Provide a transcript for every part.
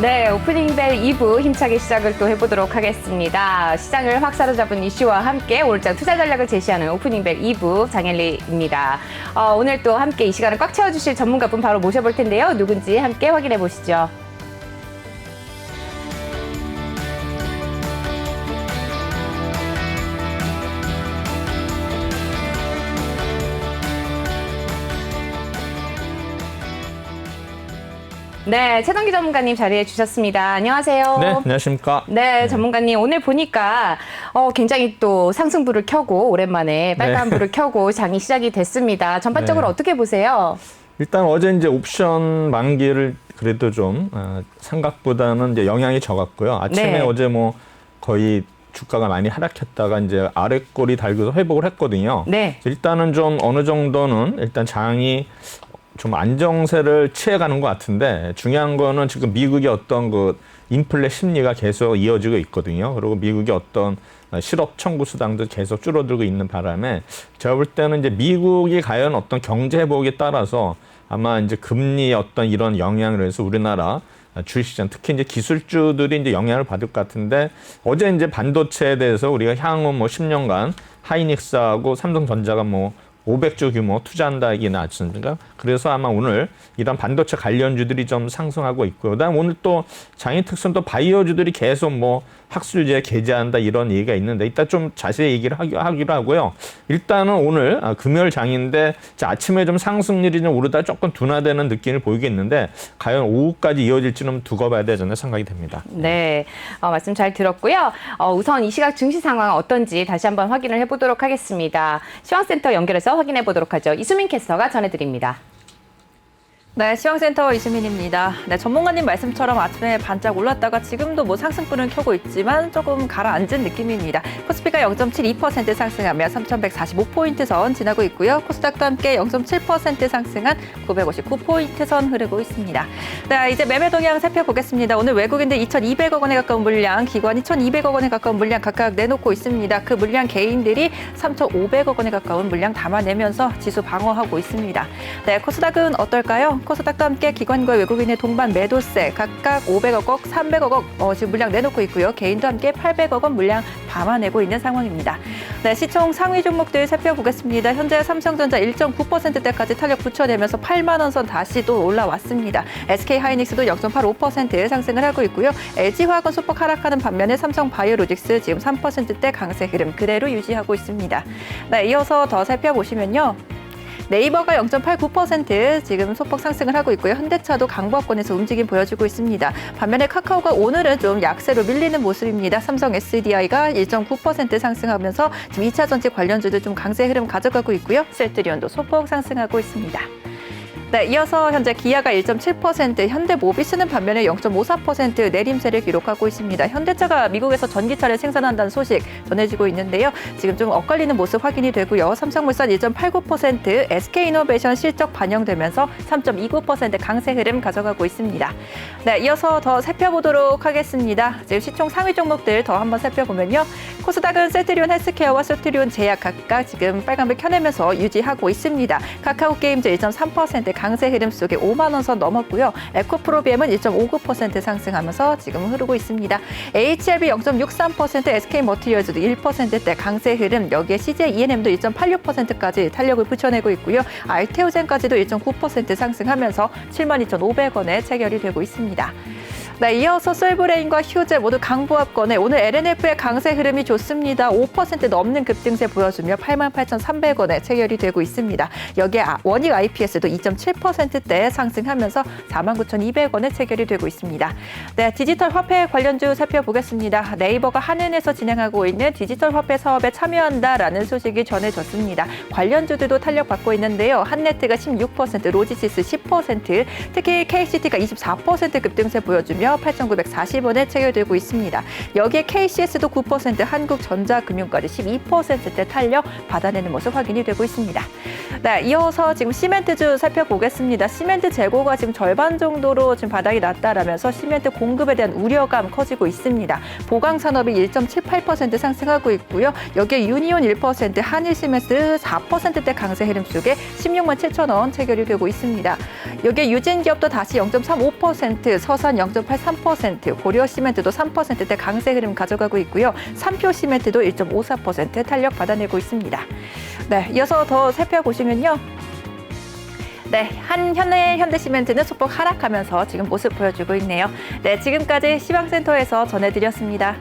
네, 오프닝벨 2부 힘차게 시작을 또 해보도록 하겠습니다. 시장을 확 사로잡은 이슈와 함께 오늘장 투자 전략을 제시하는 오프닝벨 2부 장엘리입니다. 오늘 또 함께 이 시간을 꽉 채워주실 전문가분 바로 모셔볼 텐데요. 누군지 함께 확인해 보시죠. 네, 최동기 전문가님 자리해 주셨습니다. 안녕하세요. 네, 안녕하십니까. 네, 전문가님 오늘 보니까 굉장히 또 상승불을 켜고 오랜만에 빨간불을 켜고 장이 시작이 됐습니다. 전반적으로 어떻게 보세요? 일단 어제 이제 옵션 만기를 그래도 좀 생각보다는 이제 영향이 적었고요. 아침에 어제 뭐 거의 주가가 많이 하락했다가 이제 아래꼬리 달고서 회복을 했거든요. 네. 일단은 좀 어느 정도는 일단 장이 좀 안정세를 취해가는 것 같은데 중요한 거는 지금 미국의 어떤 그 인플레 심리가 계속 이어지고 있거든요. 그리고 미국의 어떤 실업 청구 수당도 계속 줄어들고 있는 바람에 제가 볼 때는 이제 미국이 과연 어떤 경제 회복에 따라서 아마 이제 금리의 어떤 이런 영향을 해서 우리나라 주식시장 특히 이제 기술주들이 이제 영향을 받을 것 같은데 어제 이제 반도체에 대해서 우리가 향후 뭐 10년간 하이닉스하고 삼성전자가 뭐 500조 규모 투자한다 얘기 나왔지 않습니까? 그래서 아마 오늘 이런 반도체 관련주들이 좀 상승하고 있고요. 그다음 오늘 또 장의 특성 또 바이오주들이 계속 뭐 학술지에 게재한다 이런 얘기가 있는데 이따 좀 자세히 얘기를 하기로 하고요. 일단은 오늘 금요일 장인데 아침에 좀 상승률이 좀 오르다 조금 둔화되는 느낌을 보이겠는데 과연 오후까지 이어질지는 두고 봐야 되지 않나 생각이 됩니다. 네, 말씀 잘 들었고요. 우선 이 시각 증시 상황 어떤지 다시 한번 확인을 해보도록 하겠습니다. 시황센터 연결해서 확인해 보도록 하죠. 이수민 캐스터가 전해드립니다. 네, 시황센터 이수민입니다. 네, 전문가님 말씀처럼 아침에 반짝 올랐다가 지금도 뭐 상승불은 켜고 있지만 조금 가라앉은 느낌입니다. 코스피가 0.72% 상승하며 3,145포인트 선 지나고 있고요. 코스닥도 함께 0.7% 상승한 959포인트 선 흐르고 있습니다. 네, 이제 매매 동향 살펴보겠습니다. 오늘 외국인들 2,200억 원에 가까운 물량, 기관 2,200억 원에 가까운 물량 각각 내놓고 있습니다. 그 물량 개인들이 3,500억 원에 가까운 물량 담아내면서 지수 방어하고 있습니다. 네, 코스닥은 어떨까요? 코스닥도 함께 기관과 외국인의 동반 매도세 각각 500억 원, 300억 원 지금 물량 내놓고 있고요. 개인도 함께 800억 원 물량 담아내고 있는 상황입니다. 네, 시총 상위 종목들 살펴보겠습니다. 현재 삼성전자 1.9%대까지 탄력 붙여내면서 8만 원 선 다시 또 올라왔습니다. SK하이닉스도 0.85% 상승을 하고 있고요. LG화학은 소폭 하락하는 반면에 삼성바이오로직스 지금 3%대 강세 흐름 그대로 유지하고 있습니다. 네, 이어서 더 살펴보시면요. 네이버가 0.89% 지금 소폭 상승을 하고 있고요. 현대차도 강보합권에서 움직임 보여주고 있습니다. 반면에 카카오가 오늘은 좀 약세로 밀리는 모습입니다. 삼성 SDI가 1.9% 상승하면서 지금 2차 전지 관련주들 좀 강세 흐름 가져가고 있고요. 셀트리온도 소폭 상승하고 있습니다. 네, 이어서 현재 기아가 1.7%, 현대모비스는 반면에 0.54% 내림세를 기록하고 있습니다. 현대차가 미국에서 전기차를 생산한다는 소식 전해지고 있는데요. 지금 좀 엇갈리는 모습 확인이 되고요. 삼성물산 1.89%, SK이노베이션 실적 반영되면서 3.29% 강세 흐름 가져가고 있습니다. 네, 이어서 더 살펴보도록 하겠습니다. 지금 시총 상위 종목들 더 한번 살펴보면요. 코스닥은 셀트리온 헬스케어와 셀트리온 제약 각각 지금 빨간불 켜내면서 유지하고 있습니다. 카카오게임즈 1.3% 강세 흐름 속에 5만 원 선 넘었고요. 에코프로비엠은 1.59% 상승하면서 지금 흐르고 있습니다. HLB 0.63%, SK머티리얼즈도 1%대 강세 흐름, 여기에 CJ ENM도 1.86%까지 탄력을 붙여내고 있고요. 알테오젠까지도 1.9% 상승하면서 72,500원에 체결이 되고 있습니다. 네, 이어서 솔브레인과 휴젤 모두 강보합권에 오늘 LNF의 강세 흐름이 좋습니다. 5% 넘는 급등세 보여주며 88,300원에 체결이 되고 있습니다. 여기에 원익 IPS도 2.7%대 상승하면서 49,200원에 체결이 되고 있습니다. 네, 디지털 화폐 관련주 살펴보겠습니다. 네이버가 한은에서 진행하고 있는 디지털 화폐 사업에 참여한다라는 소식이 전해졌습니다. 관련주들도 탄력받고 있는데요. 한네트가 16%, 로지시스 10%, 특히 KCT가 24% 급등세 보여주며 8,940원에 체결되고 있습니다. 여기에 KCS도 9%, 한국전자금융까지 12%대 탄력 받아내는 모습 확인이 되고 있습니다. 네, 이어서 지금 시멘트주 살펴보겠습니다. 시멘트 재고가 지금 절반 정도로 지금 바닥이 났다라면서 시멘트 공급에 대한 우려감 커지고 있습니다. 보강산업이 1.78% 상승하고 있고요. 여기에 유니온 1%, 한일시멘트 4%대 강세 흐름 속에 16만 7천 원 체결이 되고 있습니다. 여기에 유진기업도 다시 0.35%, 서산 0.83%, 고려시멘트도 3%대 강세 흐름 가져가고 있고요. 삼표시멘트도 1.54% 탄력 받아내고 있습니다. 네, 이어서 더 살펴보시면요. 네, 현대시멘트는 소폭 하락하면서 지금 모습 보여주고 있네요. 네, 지금까지 시황센터에서 전해드렸습니다.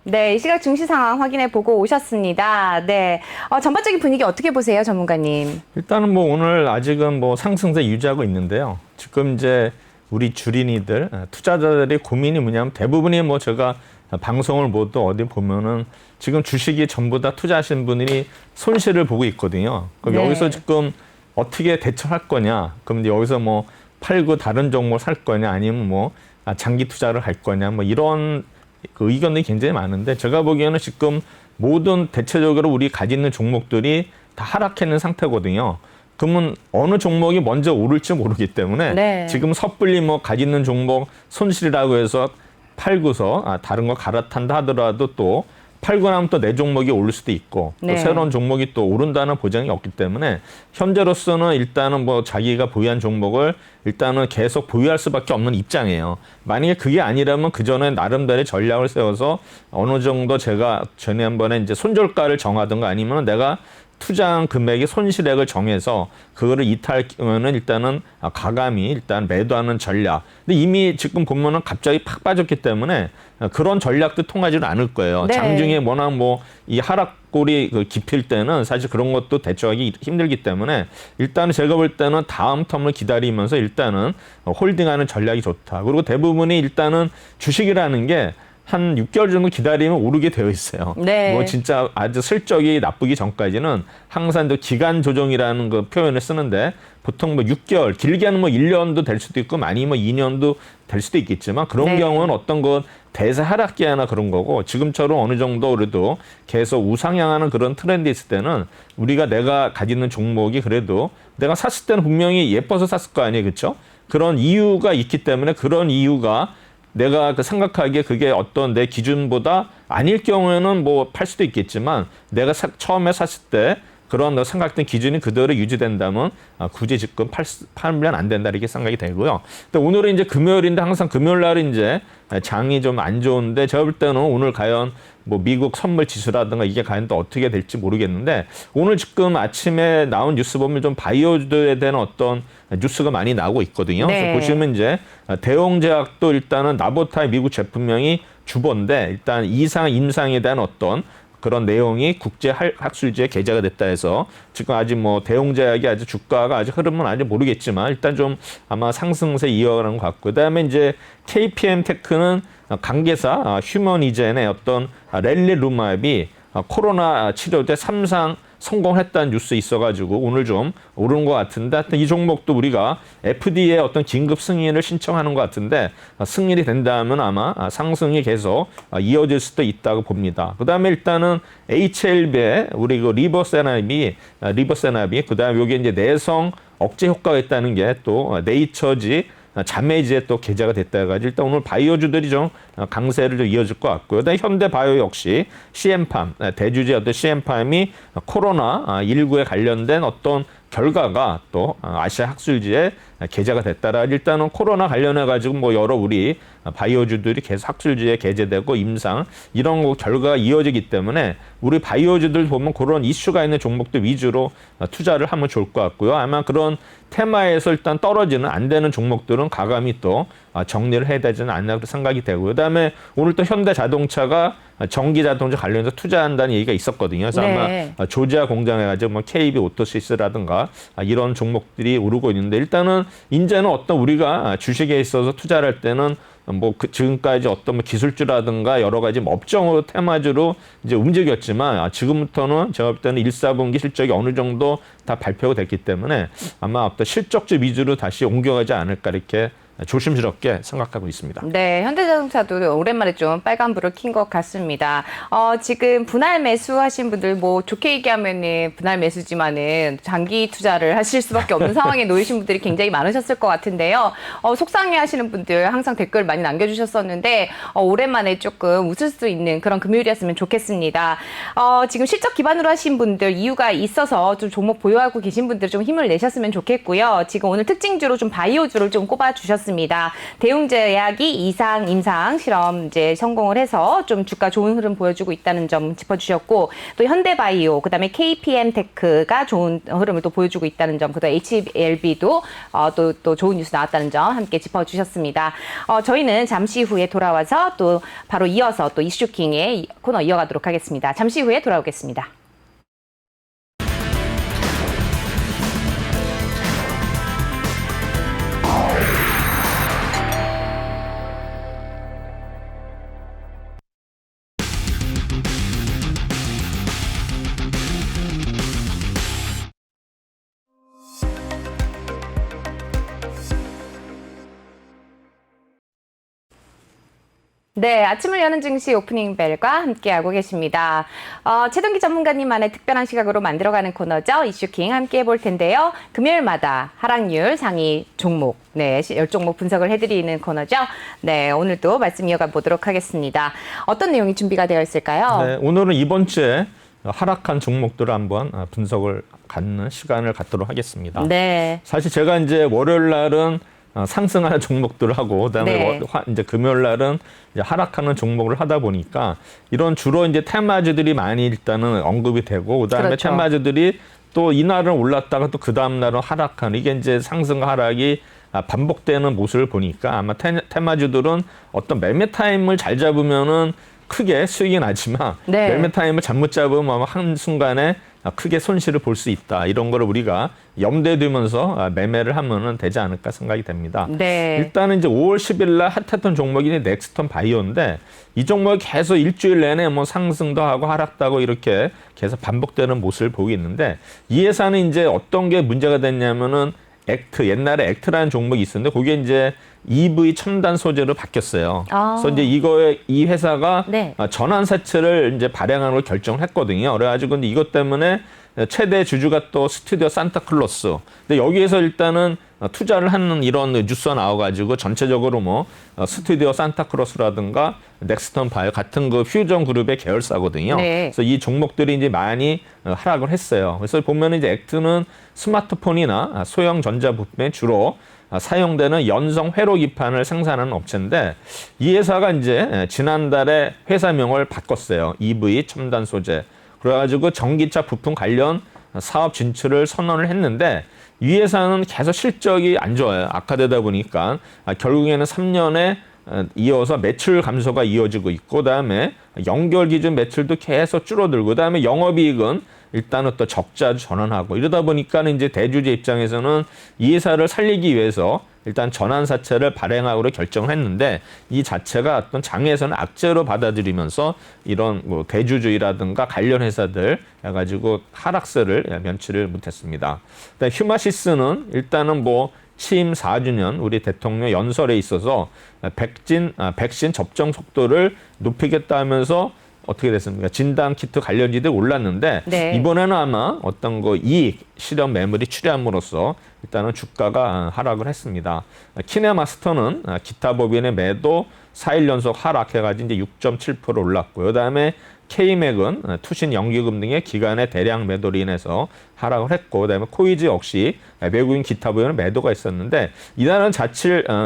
네, 이 시각 증시 상황 확인해 보고 오셨습니다. 네, 전반적인 분위기 어떻게 보세요, 전문가님? 일단은 뭐 오늘 아직은 뭐 상승세 유지하고 있는데요. 지금 이제 우리 주린이들, 투자자들의 고민이 뭐냐면 대부분이 뭐 제가 방송을 모두 어디 보면은 지금 주식이 전부 다 투자하신 분들이 손실을 보고 있거든요. 그럼 네. 여기서 지금 어떻게 대처할 거냐? 그럼 이제 여기서 뭐 팔고 다른 종목 살 거냐? 아니면 뭐 장기 투자를 할 거냐? 뭐 이런 그 의견들이 굉장히 많은데 제가 보기에는 지금 모든 대체적으로 우리 가지고 있는 종목들이 다 하락해 있는 상태거든요. 그러면 어느 종목이 먼저 오를지 모르기 때문에 네. 지금 섣불리 뭐 가지고 있는 종목 손실이라고 해서 팔고서 다른 거 갈아탄다 하더라도 또 팔고 나면 또 내 종목이 오를 수도 있고 또 네. 새로운 종목이 또 오른다는 보장이 없기 때문에 현재로서는 일단은 뭐 자기가 보유한 종목을 일단은 계속 보유할 수밖에 없는 입장이에요. 만약에 그게 아니라면 그 전에 나름대로 전략을 세워서 어느 정도 제가 전에 한 번에 이제 손절가를 정하든가 아니면 내가 투자한 금액의 손실액을 정해서 그거를 이탈하면은 일단은 가감히 일단 매도하는 전략. 근데 이미 지금 보면은 갑자기 팍 빠졌기 때문에 그런 전략도 통하지는 않을 거예요. 네. 장중에 워낙 뭐 이 하락골이 깊을 때는 사실 그런 것도 대처하기 힘들기 때문에 일단은 제가 볼 때는 다음 텀을 기다리면서 일단은 홀딩하는 전략이 좋다. 그리고 대부분이 일단은 주식이라는 게 한 6개월 정도 기다리면 오르게 되어 있어요. 네. 뭐 진짜 아주 슬쩍이 나쁘기 전까지는 항상 또 기간 조정이라는 그 표현을 쓰는데 보통 뭐 6개월, 길게 하면 뭐 1년도 될 수도 있고 많이 뭐 2년도 될 수도 있겠지만 그런 네. 경우는 어떤 것 대세 하락기나 그런 거고 지금처럼 어느 정도 그래도 계속 우상향하는 그런 트렌드 있을 때는 우리가 내가 가지고 있는 종목이 그래도 내가 샀을 때는 분명히 예뻐서 샀을 거 아니에요. 그렇죠? 그런 이유가 있기 때문에 그런 이유가 내가 그 생각하기에 그게 어떤 내 기준보다 아닐 경우에는 뭐 팔 수도 있겠지만 내가 처음에 샀을 때 그런 너 생각했던 기준이 그대로 유지된다면 굳이 지금 팔면 안 된다 이렇게 생각이 되고요. 근데 오늘은 이제 금요일인데 항상 금요일 날은 이제 장이 좀 안 좋은데 제가 볼 때는 오늘 과연 뭐 미국 선물 지수라든가 이게 과연 또 어떻게 될지 모르겠는데 오늘 지금 아침에 나온 뉴스 보면 좀 바이오주에 대한 어떤 뉴스가 많이 나오고 있거든요. 네. 그래서 보시면 이제 대웅제약도 일단은 나보타의 미국 제품명이 주본데 일단 임상에 대한 어떤 그런 내용이 국제 학술지에 게재가 됐다 해서 지금 아직 뭐 대웅제약이 아주 주가가 아직 흐름은 아직 모르겠지만 일단 좀 아마 상승세 이어가는 것 같고 그다음에 이제 KPM 테크는 관계사 휴머니젠의 어떤 렐리루마입이 코로나 치료제 3상 성공했다는 뉴스 있어가지고 오늘 좀 오른 것 같은데 하여튼 이 종목도 우리가 FDA의 어떤 긴급 승인을 신청하는 것 같은데 승인이 된다면 아마 상승이 계속 이어질 수도 있다고 봅니다. 그다음에 일단은 HLB의 우리 그 리버세나비 그다음에 여기 이제 내성 억제 효과가 있다는 게 또 네이처지 자매지에 또 계좌가 됐다 해가지고 일단 오늘 바이오주들이 좀 강세를 좀 이어질 것 같고요. 그다음에 현대바이오 역시 CM팜 대주주 어떤 CM팜이 코로나19에 관련된 어떤 결과가 또 아시아 학술지에 게재가 됐다라 일단은 코로나 관련해 가지고 뭐 여러 우리 바이오주들이 계속 학술지에 게재되고 임상 이런 거 결과가 이어지기 때문에 우리 바이오주들 보면 그런 이슈가 있는 종목들 위주로 투자를 하면 좋을 것 같고요. 아마 그런 테마에서 일단 떨어지는 안 되는 종목들은 가감히 또 정리를 해야 되지는 않나 생각이 되고요. 그다음에 오늘 또 현대자동차가 전기자동차 관련해서 투자한다는 얘기가 있었거든요. 그래서 네. 아마 조지아 공장에 가지고 뭐 KB 오토시스라든가 이런 종목들이 오르고 있는데 일단은 이제는 어떤 우리가 주식에 있어서 투자를 할 때는 뭐 지금까지 어떤 뭐 기술주라든가 여러 가지 뭐 업종으로 테마주로 이제 움직였지만 지금부터는 제가 볼 때는 1, 4분기 실적이 어느 정도 다 발표가 됐기 때문에 아마 어떤 실적주 위주로 다시 옮겨가지 않을까 이렇게 조심스럽게 생각하고 있습니다. 네, 현대자동차도 오랜만에 좀 빨간불을 킨 것 같습니다. 지금 분할 매수하신 분들 뭐 좋게 얘기하면은 분할 매수지만은 장기 투자를 하실 수밖에 없는 상황에 놓이신 분들이 굉장히 많으셨을 것 같은데요. 속상해하시는 분들 항상 댓글 많이 남겨주셨었는데 오랜만에 조금 웃을 수 있는 그런 금요일이었으면 좋겠습니다. 지금 실적 기반으로 하신 분들 이유가 있어서 좀 종목 보유하고 계신 분들 좀 힘을 내셨으면 좋겠고요. 지금 오늘 특징주로 좀 바이오주를 좀 꼽아주셨습니다. 대웅제약이 이상, 임상 실험 이제 성공을 해서 좀 주가 좋은 흐름 보여주고 있다는 점 짚어주셨고, 또 현대바이오, 그다음에 KPM테크가 좋은 흐름을 또 보여주고 있다는 점, 그다음에 HLB도 또 좋은 뉴스 나왔다는 점 함께 짚어주셨습니다. 저희는 잠시 후에 돌아와서 또 바로 이어서 또 이슈킹의 코너 이어가도록 하겠습니다. 잠시 후에 돌아오겠습니다. 네, 아침을 여는 증시 오프닝 벨과 함께하고 계십니다. 최동기 전문가님만의 특별한 시각으로 만들어가는 코너죠. 이슈킹 함께 해볼 텐데요. 금요일마다 하락률 상위 종목, 네, 10종목 분석을 해드리는 코너죠. 네, 오늘도 말씀 이어가 보도록 하겠습니다. 어떤 내용이 준비가 되어 있을까요? 네, 오늘은 이번 주에 하락한 종목들을 한번 분석을 갖는 시간을 갖도록 하겠습니다. 네. 사실 제가 이제 월요일 날은 상승하는 종목들을 하고, 그다음에 네. 이제 금요일 날은 이제 하락하는 종목을 하다 보니까 이런 주로 이제 테마주들이 많이 일단은 언급이 되고, 그다음에 그렇죠. 테마주들이 또 이날은 올랐다가 또 그 다음 날은 하락하는, 이게 이제 상승과 하락이 반복되는 모습을 보니까 아마 테마주들은 어떤 매매 타임을 잘 잡으면은 크게 수익이 나지만 네. 매매 타임을 잘못 잡으면 아마 한순간에 크게 손실을 볼 수 있다. 이런 거를 우리가 염두에 두면서 매매를 하면 되지 않을까 생각이 됩니다. 네. 일단은 이제 5월 10일 날 핫했던 종목이 넥스턴 바이오인데, 이 종목이 계속 일주일 내내 뭐 상승도 하고 하락도 하고 이렇게 계속 반복되는 모습을 보이고 있는데, 이 회사는 이제 어떤 게 문제가 됐냐면은 액트, 옛날에 액트라는 종목이 있었는데 그게 이제 EV 첨단 소재로 바뀌었어요. 그래서 이제 이 회사가 네. 전환사채를 이제 발행하는 걸 결정을 했거든요. 그래가지고 근데 이것 때문에 최대 주주가 또 스튜디오 산타클로스. 근데 여기에서 일단은 투자를 하는 이런 뉴스가 나와가지고 전체적으로 뭐 스튜디오 산타클로스라든가 넥스턴 바이오 같은 그 퓨전 그룹의 계열사거든요. 네. 그래서 이 종목들이 이제 많이 하락을 했어요. 그래서 보면은 이제 액트는 스마트폰이나 소형 전자 부품에 주로 사용되는 연성 회로 기판을 생산하는 업체인데, 이 회사가 이제 지난달에 회사명을 바꿨어요. EV 첨단 소재. 그래가지고 전기차 부품 관련 사업 진출을 선언을 했는데, 이 회사는 계속 실적이 안 좋아요. 악화되다 보니까 결국에는 3년에 이어서 매출 감소가 이어지고 있고, 그다음에 연결 기준 매출도 계속 줄어들고, 그다음에 영업이익은 일단은 또 적자 전환하고, 이러다 보니까 이제 대주주 입장에서는 이 회사를 살리기 위해서 일단 전환사채를 발행하기로 결정을 했는데, 이 자체가 어떤 장에서는 악재로 받아들이면서 이런 뭐 대주주이라든가 관련 회사들 해가지고 하락세를 면치를 못했습니다. 휴마시스는 일단은 뭐 취임 4주년 우리 대통령 연설에 있어서 백신 접종 속도를 높이겠다 하면서 어떻게 됐습니까? 진단 키트 관련지들이 올랐는데, 네. 이번에는 아마 어떤 거 이익 실현 매물이 출현함으로써 일단은 주가가 하락을 했습니다. 키네마스터는 기타 법인의 매도 4일 연속 하락해가지고 이제 6.7% 올랐고요. 그다음에 K맥은 투신 연기금 등의 기간의 대량 매도로 인해서 하락을 했고, 그다음에 코이즈 역시 외국인 기타 부분은 매도가 있었는데, 이날은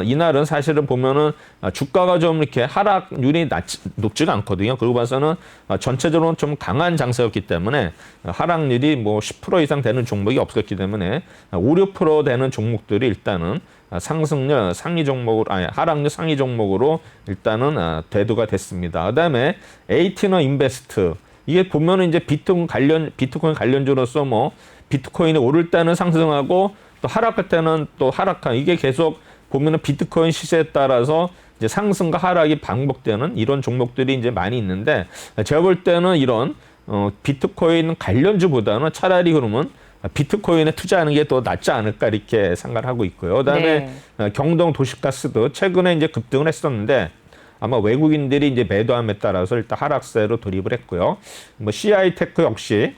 이날은 사실은 보면은 주가가 좀 이렇게 하락률이 높지가 않거든요. 그러고 봐서는 전체적으로 좀 강한 장세였기 때문에 하락률이 뭐 10% 이상 되는 종목이 없었기 때문에 5, 6% 되는 종목들이 일단은 상승률 상위 종목으로, 하락률 상위 종목으로 일단은 대두가 됐습니다. 그다음에 에이티너 인베스트, 이게 보면은 이제 비트코인 관련주로서 뭐 비트코인이 오를 때는 상승하고 또 하락할 때는 또 하락한, 이게 계속 보면은 비트코인 시세에 따라서 이제 상승과 하락이 반복되는 이런 종목들이 이제 많이 있는데, 제가 볼 때는 이런 비트코인 관련주보다는 차라리 그러면 비트코인에 투자하는 게 더 낫지 않을까 이렇게 생각을 하고 있고요. 그다음에 경동 도시가스도 최근에 이제 급등을 했었는데 아마 외국인들이 이제 매도함에 따라서 일단 하락세로 돌입을 했고요. 뭐 CI테크 역시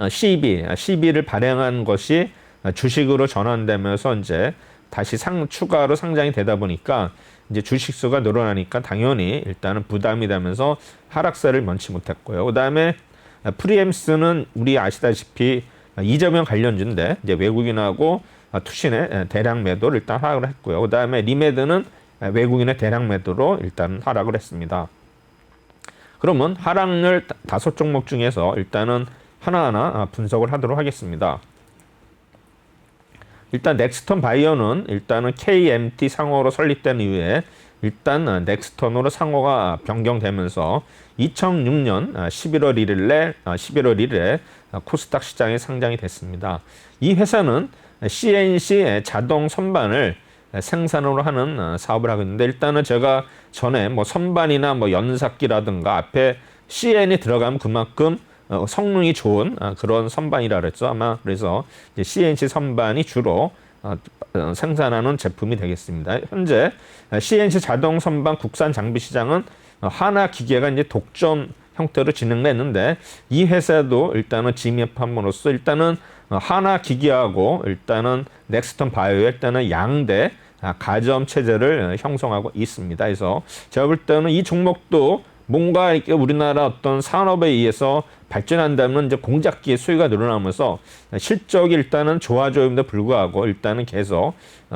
CB를 발행한 것이 주식으로 전환되면서 이제 다시 추가로 상장이 되다 보니까 이제 주식 수가 늘어나니까 당연히 일단은 부담이 되면서 하락세를 면치 못했고요. 그다음에 프리엠스는 우리 아시다시피 이재명 관련주인데 이제 외국인하고 투신의 대량 매도를 일단 하락을 했고요. 그다음에 리메드는 외국인의 대량 매도로 일단 하락을 했습니다. 그러면 하락률 5종목 중에서 일단은 하나하나 분석을 하도록 하겠습니다. 일단 넥스턴 바이오는 일단은 KMT 상호로 설립된 이후에 일단 넥스턴으로 상호가 변경되면서 2006년 11월 1일에 코스닥 시장에 상장이 됐습니다. 이 회사는 CNC 자동 선반을 생산으로 하는 사업을 하고 있는데 일단은 제가 전에 뭐 선반이나 뭐 연삭기라든가 앞에 CN이 들어가면 그만큼 성능이 좋은 그런 선반이라 그랬죠. 아마 그래서 이제 CNC 선반이 주로 생산하는 제품이 되겠습니다. 현재 CNC 자동 선반 국산 장비 시장은 하나 기계가 이제 독점 형태로 진행됐는데 이 회사도 일단은 진입함으로써 일단은 하나 기계하고 일단은 넥스턴 바이오에 일단은 양대 가점 체제를 형성하고 있습니다. 그래서 제가 볼 때는 이 종목도 뭔가 이렇게 우리나라 어떤 산업에 의해서 발전한다면 이제 공작기의 수요가 늘어나면서 실적이 일단은 좋아져임에도 불구하고 일단은 계속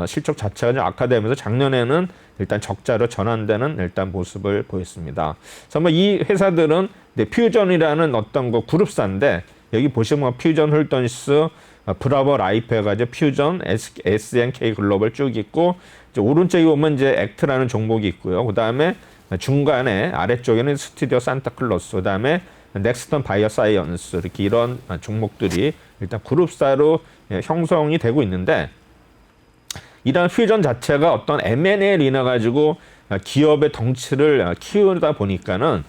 실적 자체가 좀 악화되면서 작년에는 일단 적자로 전환되는 일단 모습을 보였습니다. 그래서 뭐 이 회사들은 퓨전이라는 어떤 거 그룹사인데 여기 보시면 퓨전 홀던스, 브라보 라이프 해가지고 퓨전, SNK 글로벌 쭉 있고 이제 오른쪽에 보면 이제 액트라는 종목이 있고요. 그 다음에 중간에 아래쪽에는 스튜디오 산타클로스, 그 다음에 넥스턴 바이오사이언스 이렇게 이런 종목들이 일단 그룹사로 형성이 되고 있는데 이런 퓨전 자체가 어떤 M&A를 인해 가지고 기업의 덩치를 키우다 보니까는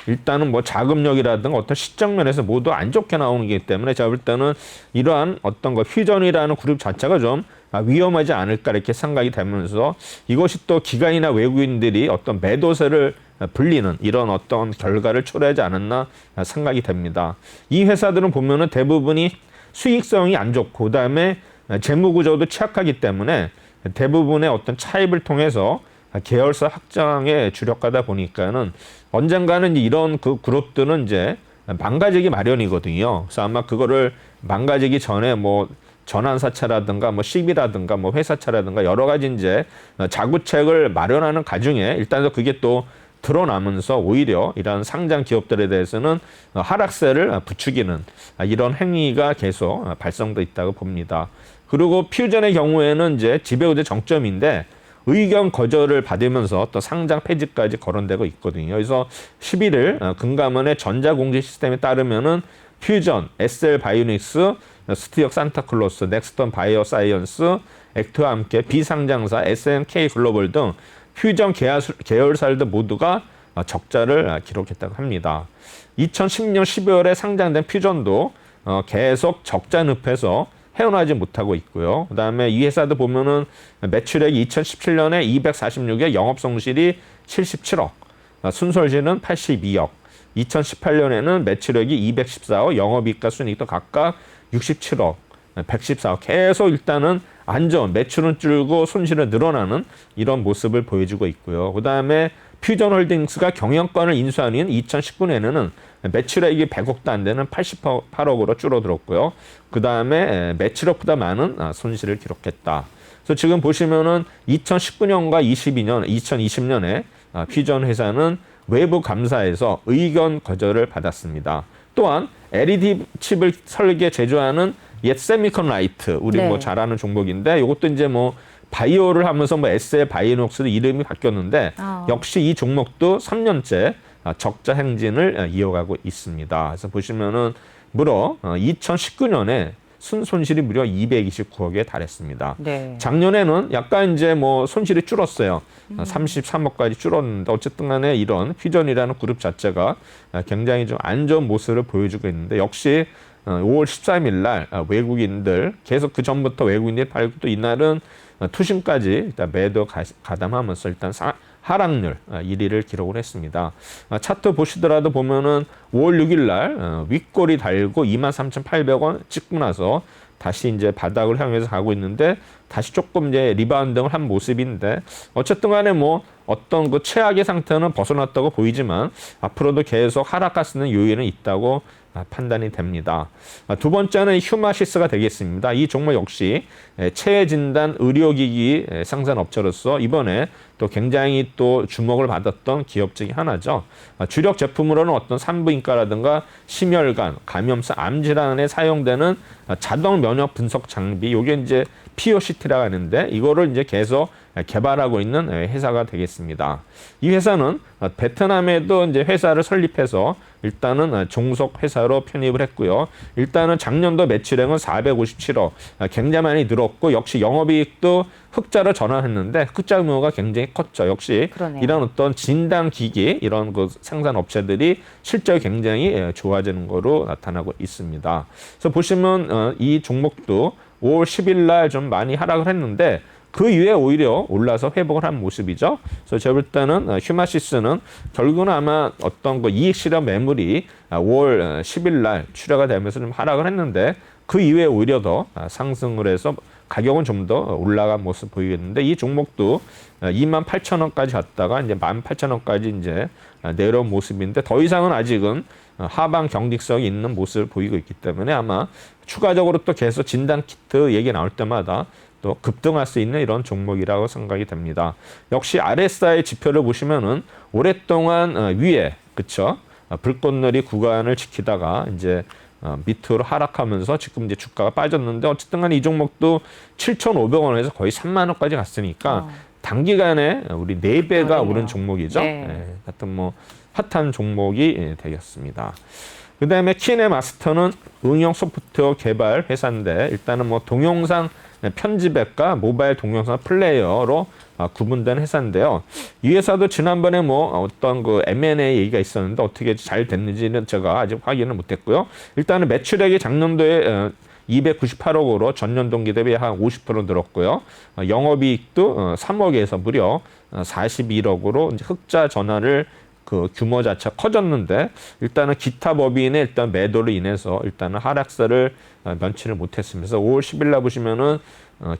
일단은 뭐 자금력이라든가 어떤 시장 면에서 모두 안 좋게 나오는 거기 때문에 제가 볼 때는 이러한 어떤 거 퓨전이라는 그룹 자체가 좀 위험하지 않을까 이렇게 생각이 되면서 이것이 또 기관이나 외국인들이 어떤 매도세를 불리는 이런 어떤 결과를 초래하지 않았나 생각이 됩니다. 이 회사들은 보면은 대부분이 수익성이 안 좋고 그다음에 재무 구조도 취약하기 때문에 대부분의 어떤 차입을 통해서 계열사 확장에 주력하다 보니까는 언젠가는 이런 그 그룹들은 이제 망가지기 마련이거든요. 그래서 아마 그거를 망가지기 전에 뭐 전환사채라든가 뭐 시비라든가 뭐 회사차라든가 여러 가지 이제 자구책을 마련하는 과정에 일단 그게 또 드러나면서 오히려 이런 상장 기업들에 대해서는 하락세를 부추기는 이런 행위가 계속 발생돼 있다고 봅니다. 그리고 퓨전의 경우에는 이제 지배구조 정점인데 의견 거절을 받으면서 또 상장 폐지까지 거론되고 있거든요. 그래서 11일 금감원의 전자공지 시스템에 따르면은 퓨전, SL 바이오닉스, 스티어 산타클로스, 넥스턴 바이오사이언스, 액트와 함께 비상장사 SNK 글로벌 등 퓨전 계열사들 모두가 적자를 기록했다고 합니다. 2010년 12월에 상장된 퓨전도 계속 적자 늪에서 헤어나지 못하고 있고요. 그다음에 이 회사도 보면은 매출액이 2017년에 246억, 영업 손실이 77억, 순손실은 82억. 2018년에는 매출액이 214억, 영업이익과 순이익도 각각 67억, 114억. 계속 일단은 안전, 매출은 줄고 손실은 늘어나는 이런 모습을 보여주고 있고요. 그다음에 퓨전홀딩스가 경영권을 인수한 후인 2019년에는 매출액이 100억도 안 되는 88억으로 줄어들었고요. 그 다음에 매출액보다 많은 손실을 기록했다. 그래서 지금 보시면은 2019년과 2020년에 퓨전 회사는 외부 감사에서 의견 거절을 받았습니다. 또한 LED 칩을 설계 제조하는 옛 세미컨라이트 우리 뭐 잘 아는 종목인데 이것도 이제 뭐 바이오를 하면서 뭐 SL 바이오닉스도 이름이 바뀌었는데 역시 이 종목도 3년째 적자 행진을 이어가고 있습니다. 그래서 보시면은 무려 2019년에 순손실이 무려 229억에 달했습니다. 네. 작년에는 약간 이제 뭐 손실이 줄었어요. 33억까지 줄었는데 어쨌든 간에 이런 퓨전이라는 그룹 자체가 굉장히 좀 안 좋은 모습을 보여주고 있는데 역시 5월 13일 날 외국인들 계속 그 전부터 외국인들이 팔고 또 이날은 투심까지 일단 매도 가담하면서 일단 하락률 1위를 기록을 했습니다. 차트 보시더라도 보면은 5월 6일 날 윗골이 달고 23,800원 찍고 나서 다시 이제 바닥을 향해서 가고 있는데 다시 조금 이제 리바운딩을 한 모습인데 어쨌든 간에 뭐 어떤 그 최악의 상태는 벗어났다고 보이지만 앞으로도 계속 하락할 수 있는 요인은 있다고 판단이 됩니다. 두 번째는 휴마시스가 되겠습니다. 이 종목 역시 체외 진단 의료기기 생산업체로서 이번에 또 굉장히 또 주목을 받았던 기업 중에 하나죠. 주력 제품으로는 어떤 산부인과라든가 심혈관, 감염성, 암 질환에 사용되는 자동 면역 분석 장비, 요게 이제 POCT라고 하는데 이거를 이제 계속 개발하고 있는 회사가 되겠습니다. 이 회사는 베트남에도 이제 회사를 설립해서 일단은 종속 회사로 편입을 했고요. 일단은 작년도 매출액은 457억, 굉장히 많이 늘었고 역시 영업이익도 흑자로 전환했는데 흑자 규모가 굉장히 컸죠. 역시 그러네요. 이런 어떤 진단 기기 이런 그 생산 업체들이 실적이 굉장히 좋아지는 거로 나타나고 있습니다. 그래서 보시면 이 종목도 5월 10일 날 좀 많이 하락을 했는데 그 이후에 오히려 올라서 회복을 한 모습이죠. 그래서 제가 볼 때는 휴마시스는 결국은 아마 어떤 그 이익 실현 매물이 5월 10일 날 출하가 되면서 좀 하락을 했는데 그 이후에 오히려 더 상승을 해서 가격은 좀 더 올라간 모습 보이겠는데 이 종목도 28,000원까지 갔다가 이제 18,000원까지 이제 내려온 모습인데 더 이상은 아직은 하방 경직성이 있는 모습을 보이고 있기 때문에 아마 추가적으로 또 계속 진단 키트 얘기 나올 때마다 또 급등할 수 있는 이런 종목이라고 생각이 됩니다. 역시 RSI 지표를 보시면은 오랫동안 위에 그쵸 불꽃놀이 구간을 지키다가 이제 밑으로 하락하면서 지금 이제 주가가 빠졌는데 어쨌든 간에 이 종목도 7,500원에서 거의 3만 원까지 갔으니까 단기간에 우리 4배가 그러네요. 오른 종목이죠. 네. 하여튼 뭐 핫한 종목이 되겠습니다. 그 다음에 키네마스터는 응용 소프트웨어 개발 회사인데 일단은 뭐 동영상 편집 앱과 모바일 동영상 플레이어로 구분된 회사인데요. 이 회사도 지난번에 뭐 어떤 그 M&A 얘기가 있었는데 어떻게 잘 됐는지는 제가 아직 확인을 못했고요. 일단은 매출액이 작년도에 298억으로 전년 동기 대비 한 50% 늘었고요. 영업이익도 3억에서 무려 41억으로 이제 흑자 전환을 그 규모 자체가 커졌는데 일단은 기타 법인의 일단 매도로 인해서 일단은 하락세를 면치를 못했습니다. 5월 10일 날 보시면은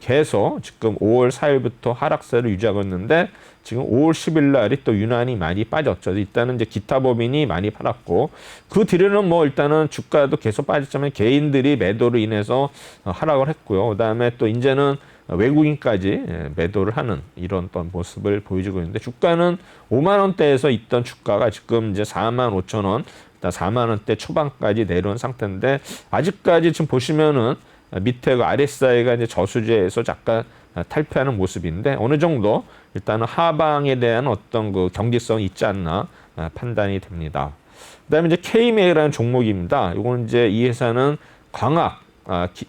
계속 지금 5월 4일부터 하락세를 유지하고 있는데 지금 5월 10일 날이 또 유난히 많이 빠졌죠. 일단은 이제 기타 법인이 많이 팔았고 그 뒤로는 뭐 일단은 주가도 계속 빠졌지만 개인들이 매도로 인해서 하락을 했고요. 그다음에 또 이제는 외국인까지 매도를 하는 이런 또 모습을 보여주고 있는데 주가는 5만 원대에서 있던 주가가 지금 이제 4만 5천 원, 4만 원대 초반까지 내려온 상태인데 아직까지 지금 보시면은 밑에 그 RSI가 이제 저수지에서 잠깐 탈피하는 모습인데 어느 정도 일단은 하방에 대한 어떤 그 경직성이 있지 않나 판단이 됩니다. 그다음에 이제 K맥이라는 종목입니다. 이건 이제 이 회사는 광학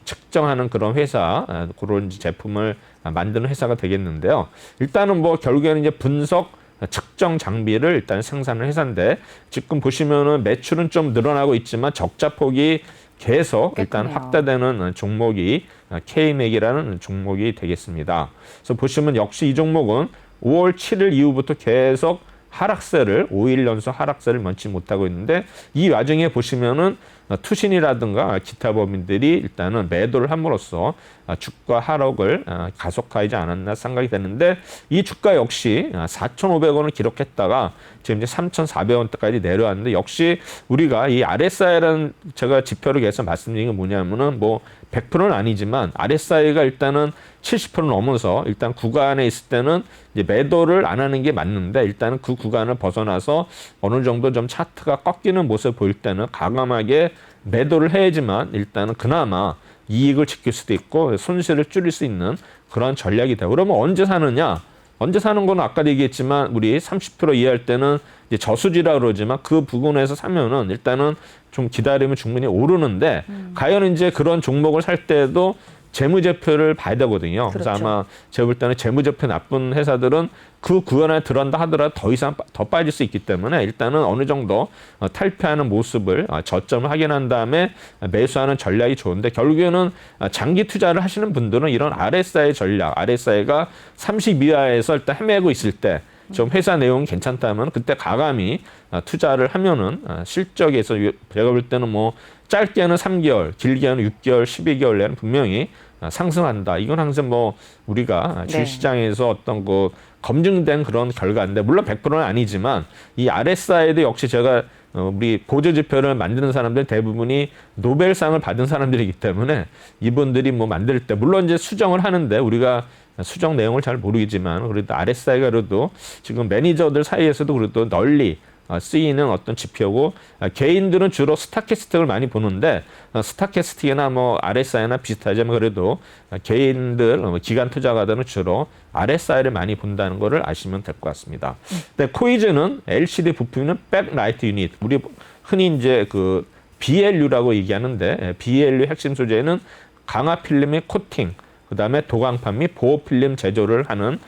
측정하는 그런 회사, 그런 제품을 만드는 회사가 되겠는데요. 일단은 뭐 결국에는 이제 분석 측정 장비를 일단 생산을 회사인데 지금 보시면은 매출은 좀 늘어나고 있지만 적자 폭이 계속 일단 확대되는 종목이 K맥이라는 종목이 되겠습니다. 그래서 보시면 역시 이 종목은 5월 7일 이후부터 계속 하락세를 5일 연속 하락세를 면치 못하고 있는데 이 와중에 보시면은 투신이라든가 기타 법인들이 일단은 매도를 함으로써 주가 하락을 가속화하지 않았나 생각이 되는데 이 주가 역시 4,500원을 기록했다가 지금 이제 3,400원대까지 내려왔는데 역시 우리가 이 RSI라는 제가 지표를 계속 말씀드린 게 뭐냐면은 뭐 100%는 아니지만 RSI가 일단은 70% 넘어서 일단 구간에 있을 때는 이제 매도를 안 하는 게 맞는데 일단은 그 구간을 벗어나서 어느 정도 좀 차트가 꺾이는 모습을 보일 때는 과감하게 매도를 해야지만 일단은 그나마 이익을 지킬 수도 있고 손실을 줄일 수 있는 그런 전략이 돼요. 그러면 언제 사느냐? 언제 사는 건 아까도 얘기했지만 우리 30% 이하일 때는 이제 저수지라 그러지만 그 부분에서 사면은 일단은 좀 기다리면 충분히 오르는데 과연 이제 그런 종목을 살 때도 재무제표를 봐야 되거든요. 그래서 그렇죠. 아마 제가 볼 때는 재무제표 나쁜 회사들은 그 구간 안에 들어간다 하더라도 더 이상 더 빠질 수 있기 때문에 일단은 어느 정도 탈피하는 모습을 저점을 확인한 다음에 매수하는 전략이 좋은데 결국에는 장기 투자를 하시는 분들은 이런 RSI 전략, RSI가 30 이하에서 일단 헤매고 있을 때 좀 회사 내용이 괜찮다면 그때 과감히 투자를 하면은 실적에서 제가 볼 때는 뭐 짧게는 3개월, 길게는 6개월, 12개월 내는 분명히 상승한다. 이건 항상 뭐 우리가 주식시장에서 어떤 그 검증된 그런 결과인데 물론 100%는 아니지만 이 RSI도 역시 제가 우리 보조지표를 만드는 사람들 대부분이 노벨상을 받은 사람들이기 때문에 이분들이 뭐 만들 때 물론 이제 수정을 하는데 우리가 수정 내용을 잘 모르겠지만 그래도 RSI가 그래도 지금 매니저들 사이에서도 그래도 널리 쓰이는 어떤 지표고 개인들은 주로 스타캐스틱을 많이 보는데 스타캐스틱이나 뭐 RSI나 비슷하지만 그래도 개인들 기관 투자가들은 주로 RSI를 많이 본다는 거를 아시면 될 것 같습니다. 근데 코이즈는 LCD 부품은 백라이트 유닛 우리 흔히 이제 그 BLU라고 얘기하는데 BLU 핵심 소재는 강화 필름의 코팅 그다음에 도강판 및 보호 필름 제조를 하는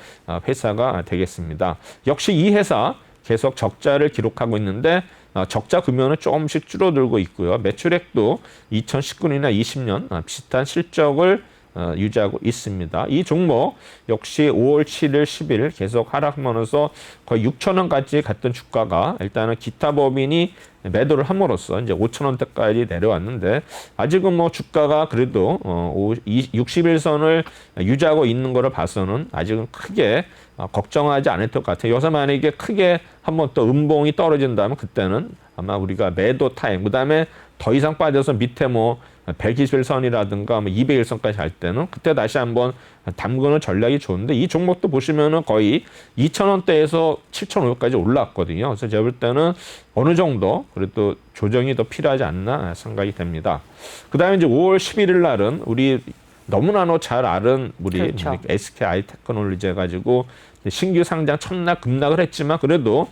회사가 되겠습니다. 역시 이 회사 계속 적자를 기록하고 있는데 적자 규모는 조금씩 줄어들고 있고요. 매출액도 2019년이나 20년 비슷한 실적을 유지하고 있습니다. 이 종목 역시 5월 7일, 10일 계속 하락하면서 거의 6,000원까지 갔던 주가가 일단은 기타 법인이 매도를 함으로써 이제 5,000원대까지 내려왔는데 아직은 뭐 주가가 그래도 60일선을 유지하고 있는 거를 봐서는 아직은 크게 걱정하지 않을 것 같아요. 여기서 만약에 크게 한번 또 음봉이 떨어진다면 그때는 아마 우리가 매도 타임, 그 다음에 더 이상 빠져서 밑에 뭐 121선이라든가 뭐 201선까지 갈 때는 그때 다시 한번 담그는 전략이 좋은데 이 종목도 보시면은 거의 2,000원대에서 7,500까지 올라왔거든요. 그래서 제가 볼 때는 어느 정도 그래도 조정이 더 필요하지 않나 생각이 됩니다. 그 다음에 이제 5월 11일 날은 우리 너무나도 잘 아는 우리 그렇죠. SKI 테크놀로지 해가지고 신규 상장 첫날 급락을 했지만 그래도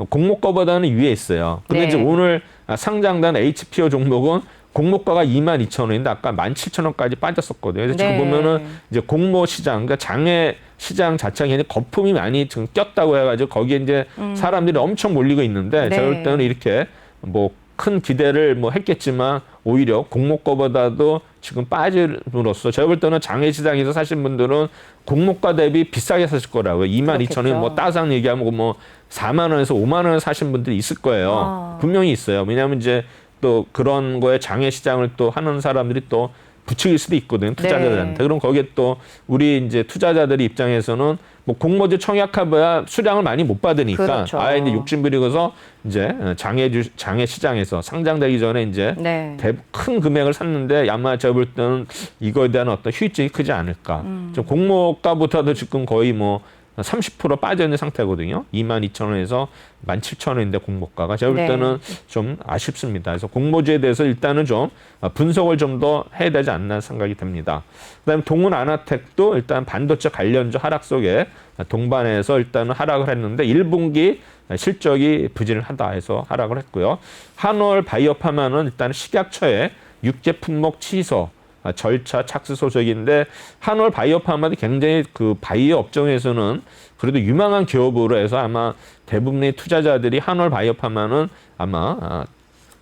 공모가보다는 위에 있어요. 근데 네. 이제 오늘 상장된 HPO 종목은 공모가가 22,000원인데 아까 17,000원까지 빠졌었거든요. 그래서 지금 네. 보면은 이제 공모 시장, 그러니까 장외 시장 자체가 거품이 많이 지금 꼈다고 해가지고 거기에 이제 사람들이 엄청 몰리고 있는데 네. 제가 볼 때는 이렇게 뭐 큰 기대를 뭐 했겠지만 오히려 공모가보다도 지금 빠짐으로써 제가 볼 때는 장외 시장에서 사신 분들은 공모가 대비 비싸게 사실 거라고요. 22,000원 뭐 따상 얘기하면 뭐 4만 원에서 5만 원 사신 분들이 있을 거예요. 분명히 있어요. 왜냐하면 이제 또 그런 거에 장외 시장을 또 하는 사람들이 또 부추길 수도 있거든요. 투자자들한테. 네. 그럼 거기에 또 우리 이제 투자자들의 입장에서는 뭐 공모주 청약해봐야 수량을 많이 못 받으니까 그렇죠. 아예 이제 욕심부리고서 이제 장외 시장에서 상장되기 전에 이제 네. 큰 금액을 샀는데 아마 제가 볼 때는 이거에 대한 어떤 휴익증이 크지 않을까. 좀 공모가보다도 지금 거의 뭐 30% 빠져있는 상태거든요. 22,000원에서 17,000원인데 공모가가 제가 볼 네. 때는 좀 아쉽습니다. 그래서 공모주에 대해서 일단은 좀 분석을 좀 더 해야 되지 않나 생각이 듭니다. 그다음에 동훈 아나텍도 일단 반도체 관련주 하락 속에 동반해서 일단은 하락을 했는데 1분기 실적이 부진하다 해서 하락을 했고요. 한월 바이오파마는 일단 식약처에 육제 품목 취소 절차 착수 소식인데 한월 바이오파마도 굉장히 그 바이오 업종에서는 그래도 유망한 기업으로 해서 아마 대부분의 투자자들이 한월 바이오파마는 아마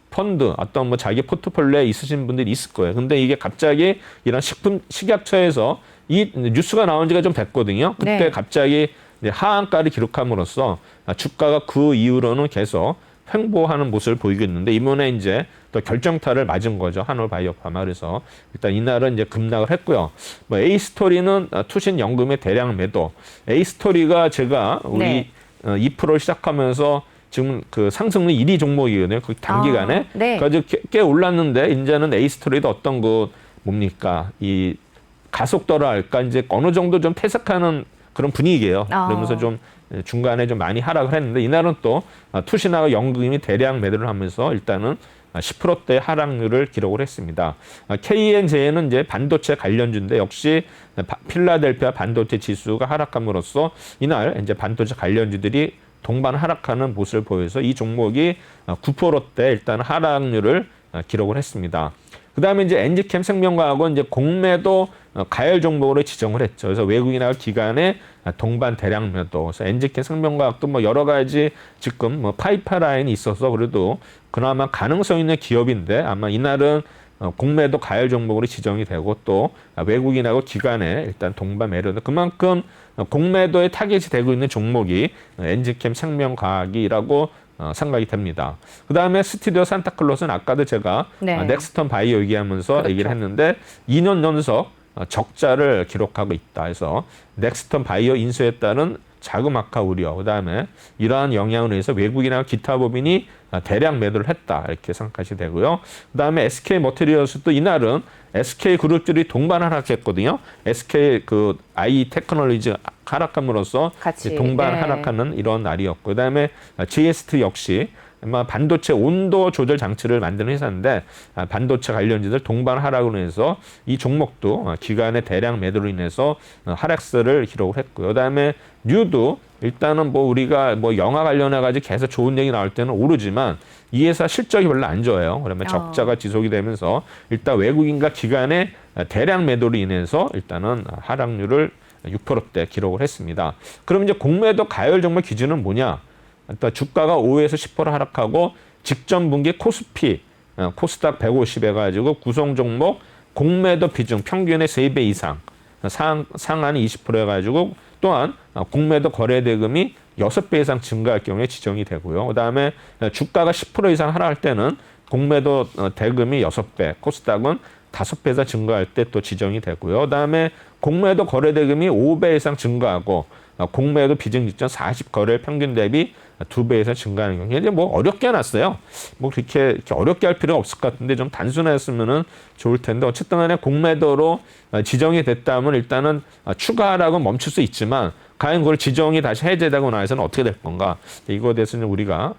펀드 어떤 뭐 자기 포트폴리오에 있으신 분들이 있을 거예요. 근데 이게 갑자기 이런 식약처에서 이 뉴스가 나온 지가 좀 됐거든요. 그때 네. 갑자기 하한가를 기록함으로써 주가가 그 이후로는 계속 횡보하는 모습을 보이고 있는데 이번에 이제 또 결정타를 맞은 거죠. 한올 바이오파마. 그래서 일단 이날은 이제 급락을 했고요. 뭐 A스토리는 투신 연금의 대량 매도. A스토리가 제가 우리 네. 2%를 시작하면서 지금 그 상승률 1위 종목이거든요. 그 단기간에. 네. 그래서 꽤 올랐는데 이제는 A스토리도 어떤 그 뭡니까 이 가속도라 할까 이제 어느 정도 좀 퇴색하는 그런 분위기예요. 그러면서 좀 중간에 좀 많이 하락을 했는데 이날은 또 투신하고 연금이 대량 매도를 하면서 일단은 10%대 하락률을 기록을 했습니다. KNJ는 이제 반도체 관련주인데 역시 필라델피아 반도체 지수가 하락함으로써 이날 이제 반도체 관련주들이 동반 하락하는 모습을 보여서 이 종목이 9%대 일단 하락률을 기록을 했습니다. 그 다음에 이제 엔지캠 생명과학은 이제 공매도 가열 종목으로 지정을 했죠. 그래서 외국인하고 기관의 동반 대량 매도. 그래서 엔지캠 생명과학도 뭐 여러 가지 지금 뭐 파이프라인이 있어서 그래도 그나마 가능성 있는 기업인데 아마 이날은 공매도 가열 종목으로 지정이 되고 또 외국인하고 기관의 일단 동반 매도. 그만큼 공매도에 타겟이 되고 있는 종목이 엔지캠 생명과학이라고 생각이 됩니다. 그 다음에 스튜디오 산타클로스는 아까도 제가 네. 넥스턴 바이오 얘기하면서 그렇죠. 얘기를 했는데 2년 연속 적자를 기록하고 있다. 그래서 넥스턴 바이오 인수에 따른 자금 악화 우려, 그 다음에 이러한 영향으로 해서 외국인이나 기타 법인이 대량 매도를 했다. 이렇게 생각하시면 되고요. 그 다음에 SK 머티리얼스도 이날은 SK 그룹들이 동반 하락했거든요. SK 그 I 테크놀로지 하락함으로써 같이, 동반 네. 하락하는 이런 날이었고, 그 다음에 GST 역시 아마 반도체 온도 조절 장치를 만드는 회사인데 반도체 관련주들 동반 하락으로 인해서 이 종목도 기간의 대량 매도로 인해서 하락세를 기록을 했고요. 그다음에 뉴도 일단은 뭐 우리가 뭐 영화 관련해 가지고 계속 좋은 얘기 나올 때는 오르지만 이 회사 실적이 별로 안 좋아요. 그러면 적자가 지속이 되면서 일단 외국인과 기관의 대량 매도로 인해서 일단은 하락률을 6%대 기록을 했습니다. 그럼 이제 공매도 가열 종목 기준은 뭐냐? 일단 주가가 5에서 10% 하락하고 직전 분기 코스피, 코스닥 150 해가지고 구성 종목 공매도 비중 평균의 3배 이상, 상한이 20% 해가지고 또한 공매도 거래 대금이 6배 이상 증가할 경우에 지정이 되고요. 그다음에 주가가 10% 이상 하락할 때는 공매도 대금이 6배, 코스닥은 5배 이상 증가할 때 또 지정이 되고요. 그다음에 공매도 거래 대금이 5배 이상 증가하고 공매도 비중 직전 40 거래 평균 대비 2배 이상 증가하는 경우에 이제 뭐 어렵게 해놨어요. 뭐 그렇게 어렵게 할 필요가 없을 것 같은데 좀 단순했으면은 좋을 텐데 어쨌든 간에 공매도로 지정이 됐다면 일단은 추가하라고 멈출 수 있지만 과연 그걸 지정이 다시 해제되고 나서는 어떻게 될 건가? 이거에 대해서는 우리가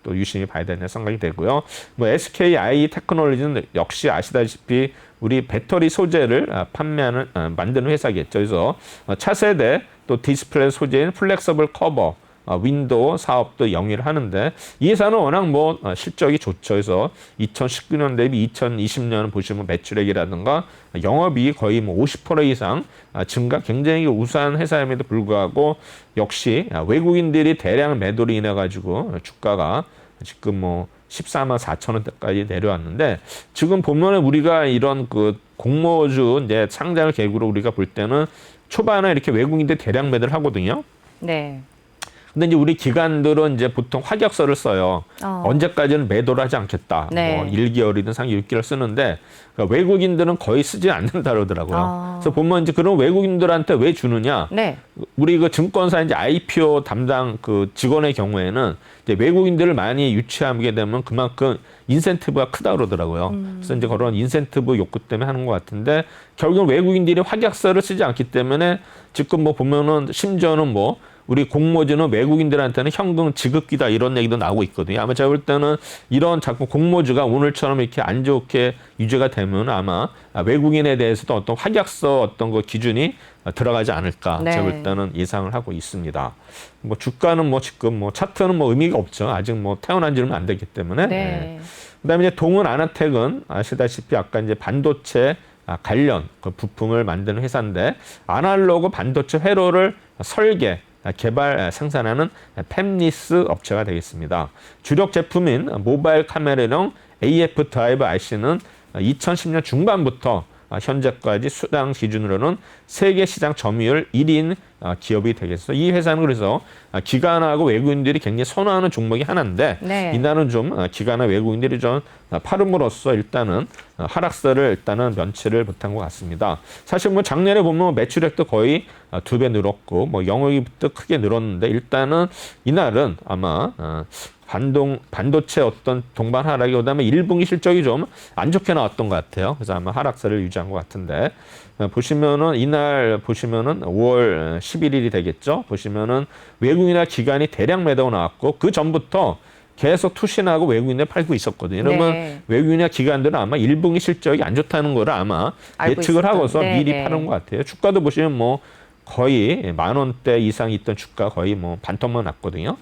또 유심히 봐야 되는 생각이 되고요. 뭐 SKI 테크놀로지는 역시 아시다시피 우리 배터리 소재를 판매하는 만드는 회사겠죠. 그래서 차세대 또 디스플레이 소재인 플렉서블 커버 윈도우 사업도 영위를 하는데 이 회사는 워낙 뭐 실적이 좋죠. 그래서 2019년 대비 2020년을 보시면 매출액이라든가 영업이익이 거의 뭐 50% 이상 증가, 굉장히 우수한 회사임에도 불구하고 역시 외국인들이 대량 매도로 인해 가지고 주가가 지금 뭐 14만 4천 원대까지 내려왔는데 지금 보면 우리가 이런 그 공모주 이제 상장을 계기로 우리가 볼 때는 초반에 이렇게 외국인들 대량 매도를 하거든요. 네. 근데 이제 우리 기관들은 이제 보통 확약서를 써요. 언제까지는 매도를 하지 않겠다. 네. 뭐 1개월이든 6개월 쓰는데 그러니까 외국인들은 거의 쓰지 않는다 그러더라고요. 그래서 보면 이제 그런 외국인들한테 왜 주느냐? 네. 우리 그 증권사 이제 IPO 담당 그 직원의 경우에는 이제 외국인들을 많이 유치하게 되면 그만큼 인센티브가 크다 그러더라고요. 그래서 이제 그런 인센티브 욕구 때문에 하는 것 같은데 결국은 외국인들이 확약서를 쓰지 않기 때문에 지금 뭐 보면은 심지어는 뭐 우리 공모주는 외국인들한테는 현금 지급기다 이런 얘기도 나오고 있거든요. 아마 제가 볼 때는 이런 자꾸 공모주가 오늘처럼 이렇게 안 좋게 유지가 되면 아마 외국인에 대해서도 어떤 확약서 어떤 거 기준이 들어가지 않을까 네. 제가 볼 때는 예상을 하고 있습니다. 뭐 주가는 뭐 지금 뭐 차트는 뭐 의미가 없죠. 아직 뭐 태어난 지는 안 됐기 때문에. 네. 그다음에 이제 동은 아나텍은 아시다시피 아까 이제 반도체 관련 그 부품을 만드는 회사인데 아날로그 반도체 회로를 설계 개발 생산하는 팹리스 업체가 되겠습니다. 주력 제품인 모바일 카메라용 AF 드라이브 IC는 2010년 중반부터 현재까지 수당 기준으로는 세계 시장 점유율 1위인 기업이 되겠어요. 이 회사는 그래서 기관하고 외국인들이 굉장히 선호하는 종목이 하나인데 네. 이날은 좀 기관과 외국인들이 좀 팔음으로써 일단은 하락세를 일단은 면치를 못한 것 같습니다. 사실 뭐 작년에 보면 매출액도 거의 2배 늘었고 뭐 영업이익도 크게 늘었는데 일단은 이날은 아마 반도체 어떤 동반 하락이 그다음에 1분기 실적이 좀 안 좋게 나왔던 것 같아요. 그래서 아마 하락세를 유지한 것 같은데 보시면은 이날 보시면은 5월 11일이 되겠죠. 보시면은 외국인이나 기관이 대량 매도가 나왔고 그 전부터 계속 투신하고 외국인에 팔고 있었거든요. 그러면 네. 외국인이나 기관들은 아마 1분기 실적이 안 좋다는 거를 아마 알고 예측을 있었던. 하고서 네, 미리 네. 파는 것 같아요. 주가도 보시면 뭐 거의 10,000원대 이상 있던 주가 거의 뭐 반토막 났거든요.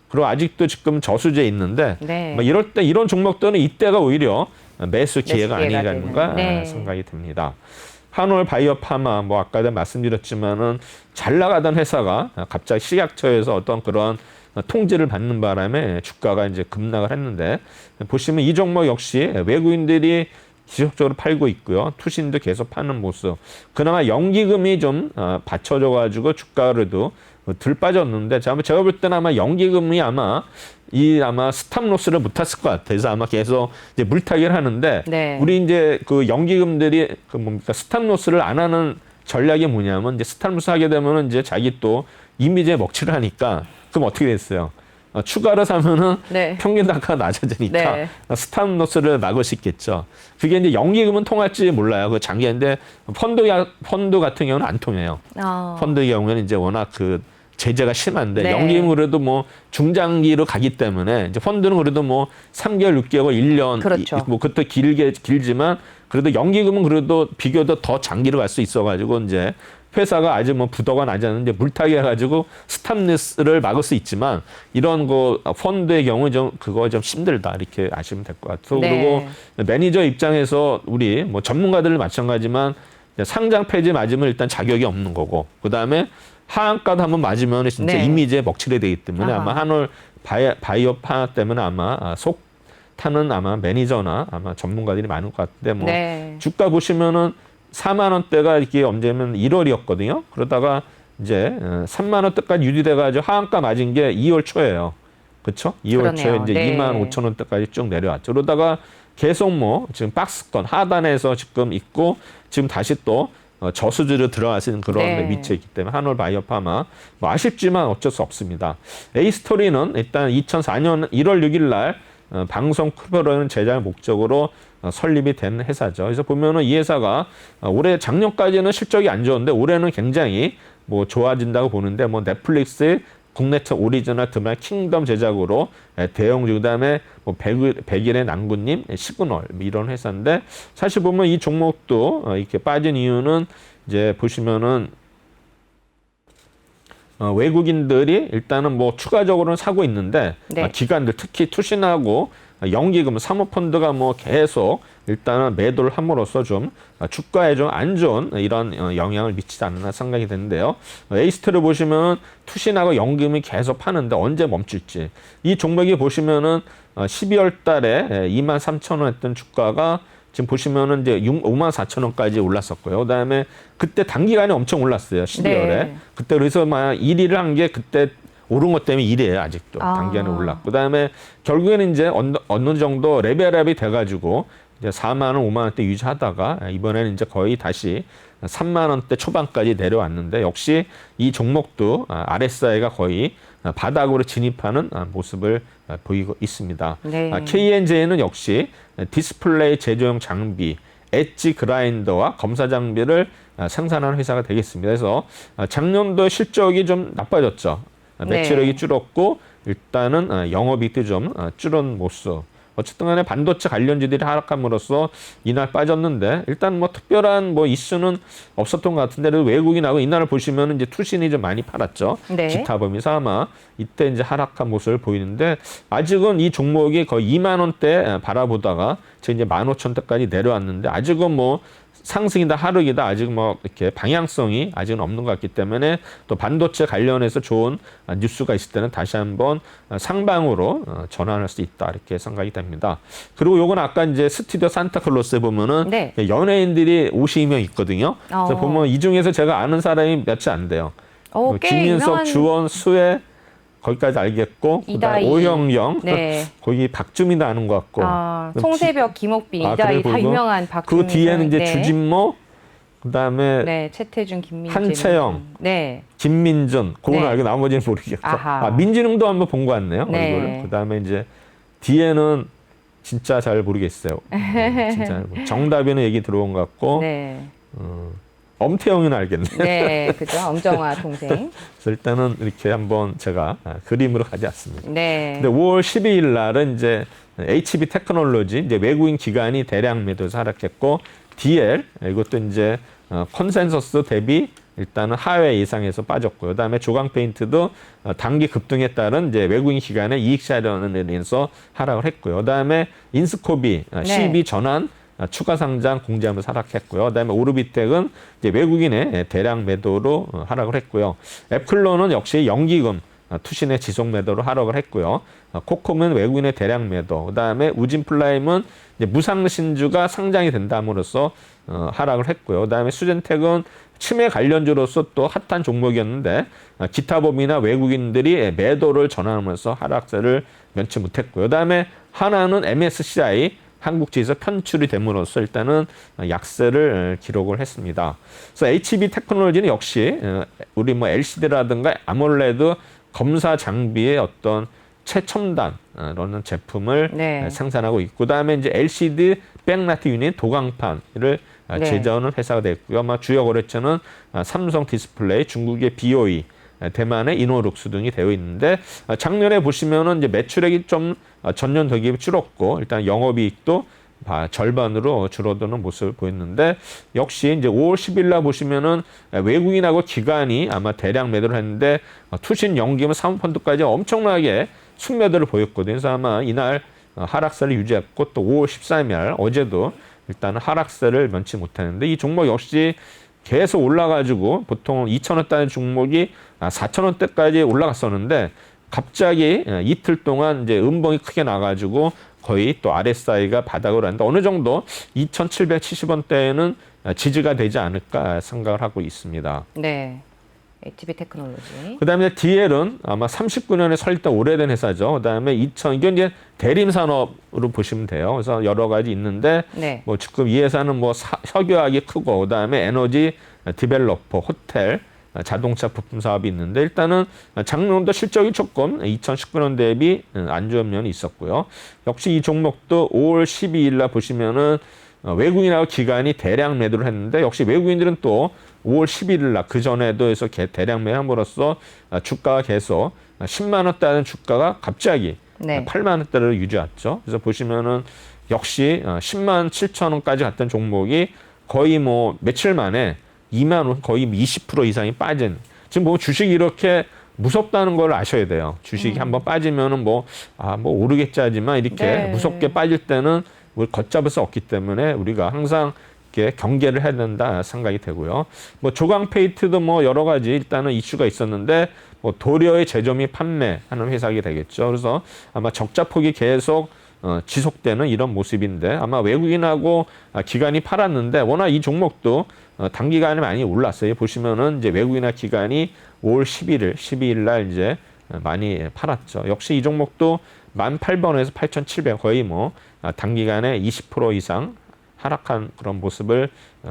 그리고 아직도 지금 저수지에 있는데 네. 뭐 이럴 때 이런 종목들은 이때가 오히려 매수 기회가 기회가 아닌가 되는. 네. 생각이 듭니다. 한올 바이오파마 뭐 아까도 말씀드렸지만은 잘 나가던 회사가 갑자기 식약처에서 어떤 그런 통지를 받는 바람에 주가가 이제 급락을 했는데 보시면 이 종목 역시 외국인들이 지속적으로 팔고 있고요. 투신도 계속 파는 모습. 그나마 연기금이 좀 받쳐져 가지고 주가로도 덜 빠졌는데 제가 볼 때는 아마 연기금이 아마 스탑로스를 못 탔을 것 같아요. 그래서 아마 계속 이제 물타기를 하는데 네. 우리 이제 그 연기금들이 그 뭡니까 스탑로스를 안 하는 전략이 뭐냐면 이제 스탑로스 하게 되면은 이제 자기 또 이미지에 먹칠을 하니까 그럼 어떻게 됐어요? 추가로 사면은 네. 평균 단가가 낮아지니까 네. 스탑로스를 막을 수 있겠죠. 그게 이제 연기금은 통할지 몰라요. 그 장기인데 펀드 같은 경우는 안 통해요. 펀드의 경우에는 이제 워낙 그 제재가 심한데 네. 연기금은 그래도 뭐 중장기로 가기 때문에 이제 펀드는 그래도 뭐 3개월, 6개월, 1년 그렇죠. 뭐 그것도 길지만 그래도 연기금은 그래도 비교도 더 장기로 갈 수 있어가지고 이제 회사가 아직 뭐 부도가 나지 않는데 물타기 해가지고 스탑리스를 막을 수 있지만 이런 거 펀드의 경우 좀 그거 좀 힘들다 이렇게 아시면 될 것 같아요. 네. 그리고 매니저 입장에서 우리 뭐 전문가들 마찬가지지만 상장 폐지 맞으면 일단 자격이 없는 거고 그 다음에 하한가도 한번 맞으면 진짜 네. 이미지에 먹칠이 되기 때문에 아하. 아마 한올 바이오파 때문에 아마 속 타는 아마 매니저나 아마 전문가들이 많을 것 같은데 뭐 네. 주가 보시면은 4만 원대가 이렇게 언제면 1월이었거든요. 그러다가 이제 3만 원대까지 유지돼가지고 하한가 맞은 게 2월 초예요. 그렇죠? 2월 그러네요. 초에 이제 네. 2만 5천 원대까지 쭉 내려왔죠. 그러다가 계속 뭐 지금 박스권 하단에서 지금 있고 지금 다시 또 저수지로 들어가시는 그런 네. 위치에 있기 때문에 한올 바이오파마 뭐 아쉽지만 어쩔 수 없습니다. A스토리는 일단 2004년 1월 6일 날 방송 프로그램 제작을 목적으로 설립이 된 회사죠. 그래서 보면은 이 회사가 올해 작년까지는 실적이 안 좋은데 올해는 굉장히 뭐 좋아진다고 보는데 뭐 넷플릭스 국내차 오리지널 드라마 킹덤 제작으로 대형주 그다음에 뭐 백일의 남군님 시그널 이런 회사인데 사실 보면 이 종목도 이렇게 빠진 이유는 이제 보시면은 외국인들이 일단은 뭐 추가적으로는 사고 있는데 네. 기관들 특히 투신하고 연기금 사모펀드가 뭐 계속 일단은 매도를 함으로써 좀 주가에 좀 안 좋은 이런 영향을 미치지 않나 생각이 되는데요. 에이스트를 보시면 투신하고 연기금이 계속 파는데 언제 멈출지 이 종목이 보시면은 12월 달에 23,000원 했던 주가가 지금 보시면은 이제 54,000원까지 올랐었고요. 그다음에 그때 단기간에 엄청 올랐어요. 12월에. 네. 그때 그래서 막 1위를 한 게 그때 오른 것 때문에 1위예요. 아직도. 단기간에 올랐고. 그다음에 결국에는 이제 어느 정도 레벨업이 돼가지고 이제 4만 원, 5만 원대 유지하다가 이번에는 이제 거의 다시 3만 원대 초반까지 내려왔는데 역시 이 종목도 RSI가 거의 바닥으로 진입하는 모습을 보이고 있습니다. 네. KNJ는 역시 디스플레이 제조용 장비, 엣지 그라인더와 검사 장비를 생산하는 회사가 되겠습니다. 그래서 작년도 실적이 좀 나빠졌죠. 매출액이 네. 줄었고 일단은 영업이익도 좀 줄은 모습. 어쨌든 간에 반도체 관련주들이 하락함으로써 이날 빠졌는데 일단 뭐 특별한 뭐 이슈는 없었던 것 같은데 그래도 외국인하고 이날을 보시면 이제 투신이 좀 많이 팔았죠. 네. 기타 범위사 아마 이때 이제 하락한 모습을 보이는데 아직은 이 종목이 거의 2만 원대 바라보다가 지금 이제 15,000대까지 내려왔는데 아직은 뭐 상승이다 하락이다 아직 뭐 이렇게 방향성이 아직은 없는 것 같기 때문에 또 반도체 관련해서 좋은 뉴스가 있을 때는 다시 한번 상방으로 전환할 수 있다 이렇게 생각이 됩니다. 그리고 요건 아까 이제 스튜디오 산타클로스에 보면은 네. 연예인들이 52명 있거든요. 그래서 보면 이 중에서 제가 아는 사람이 몇이 안 돼요. 꽤 김윤석, 유명한 주원, 수혜 거기까지 알겠고 그다음에 이다희. 오형영 네. 거기 박주민도 아는 것 같고 송세벽, 김옥빈, 이다희 다 그리고 유명한 박주민. 그 뒤에는 이제 네. 주진모 그다음에 네, 최태준, 김민진. 한채영. 네. 김민준 그거는 네. 알고 나머지는 모르겠고 아하. 민진웅도 한번 본 것 같네요. 네. 얼굴을. 그다음에 이제 뒤에는 진짜 잘 모르겠어요. 진짜 정답에는 얘기 들어온 것 같고 네. 엄태영은 알겠네. 네, 그죠. 엄정화 동생. 그래서 일단은 이렇게 한번 제가 그림으로 가져왔습니다. 네. 근데 5월 12일 날은 이제 HB 테크놀로지 이제 외국인 기관이 대량 매도해서 하락했고 DL 이것도 이제 컨센서스 대비 일단은 하회 이상에서 빠졌고요. 그다음에 조강 페인트도 단기 급등에 따른 이제 외국인 기관의 이익 실현에 인해서 하락을 했고요. 그다음에 인스코비 네. 12 전환 추가 상장 공제하면서 하락했고요. 그다음에 오르비텍은 이제 외국인의 대량 매도로 하락을 했고요. 애플론은 역시 연기금 투신의 지속 매도로 하락을 했고요. 코콤은 외국인의 대량 매도, 그다음에 우진플라임은 이제 무상신주가 상장이 된다므로써 하락을 했고요. 그다음에 수젠텍은 치매 관련주로서 또 핫한 종목이었는데 기타법이나 외국인들이 매도를 전환하면서 하락세를 면치 못했고요. 그다음에 하나는 MSCI 한국지에서 편출이 됨으로써 일단은 약세를 기록을 했습니다. 그래서 HB 테크놀로지는 역시 우리 뭐 LCD라든가 아몰레드 검사 장비의 어떤 최첨단이라는 제품을 네. 생산하고 있고, 그다음에 이제 LCD 백라이트 유닛 도강판을 네. 제조하는 회사가 됐고요. 아마 주요 거래처는 삼성 디스플레이, 중국의 BOE, 대만의 이노룩스 등이 되어 있는데 작년에 보시면은 이제 매출액이 좀 전년 대비 줄었고 일단 영업이익도 절반으로 줄어드는 모습을 보였는데 역시 이제 5월 10일 날 보시면은 외국인하고 기관이 아마 대량 매도를 했는데 투신 연기금 사모펀드까지 엄청나게 순매도를 보였거든요. 그래서 아마 이날 하락세를 유지했고 또 5월 13일 어제도 일단 하락세를 면치 못했는데 이 종목 역시 계속 올라가지고 보통 2,000원대의 종목이 4,000원대까지 올라갔었는데 갑자기 이틀 동안 이제 음봉이 크게 나가지고 거의 또 RSI가 바닥으로 하는데 어느 정도 2,770원대에는 지지가 되지 않을까 생각을 하고 있습니다. 네. HB 테크놀로지. 그다음에 DL은 아마 39년에 설립된 오래된 회사죠. 그다음에 이건 이제 대림 산업으로 보시면 돼요. 그래서 여러 가지 있는데 네. 뭐 지금 이 회사는 뭐 석유화학이 크고 그다음에 에너지 디벨로퍼, 호텔, 자동차 부품 사업이 있는데 일단은 작년도 실적이 조금 2019년 대비 안 좋은 면이 있었고요. 역시 이 종목도 5월 12일 날 보시면은 외국인하고 기관이 대량 매도를 했는데 역시 외국인들은 또 5월 11일 날 그 전에도 해서 대량 매함으로써 주가가 계속 10만 원대 주가가 갑자기 네. 8만 원대를 유지했죠. 그래서 보시면은 역시 10만 7천 원까지 갔던 종목이 거의 뭐 며칠 만에 2만 원 거의 20% 이상이 빠진. 지금 뭐 주식이 이렇게 무섭다는 걸 아셔야 돼요. 주식이 한번 빠지면은 뭐 오르겠지 하지만 이렇게 네. 무섭게 빠질 때는 뭘 걷잡을 수 없기 때문에 우리가 항상 이렇게 경계를 해야 된다 생각이 되고요. 뭐 조광페이트도 뭐 여러 가지 일단은 이슈가 있었는데 뭐 도료의 제조 및 판매하는 회사가 되겠죠. 그래서 아마 적자폭이 계속 지속되는 이런 모습인데 아마 외국인하고 기관이 팔았는데 워낙 이 종목도 단기간에 많이 올랐어요. 보시면은 이제 외국인과 기관이 5월 12일 날 이제 많이 팔았죠. 역시 이 종목도 18,000원에서 8,700 거의 뭐 단기간에 20% 이상 하락한 그런 모습을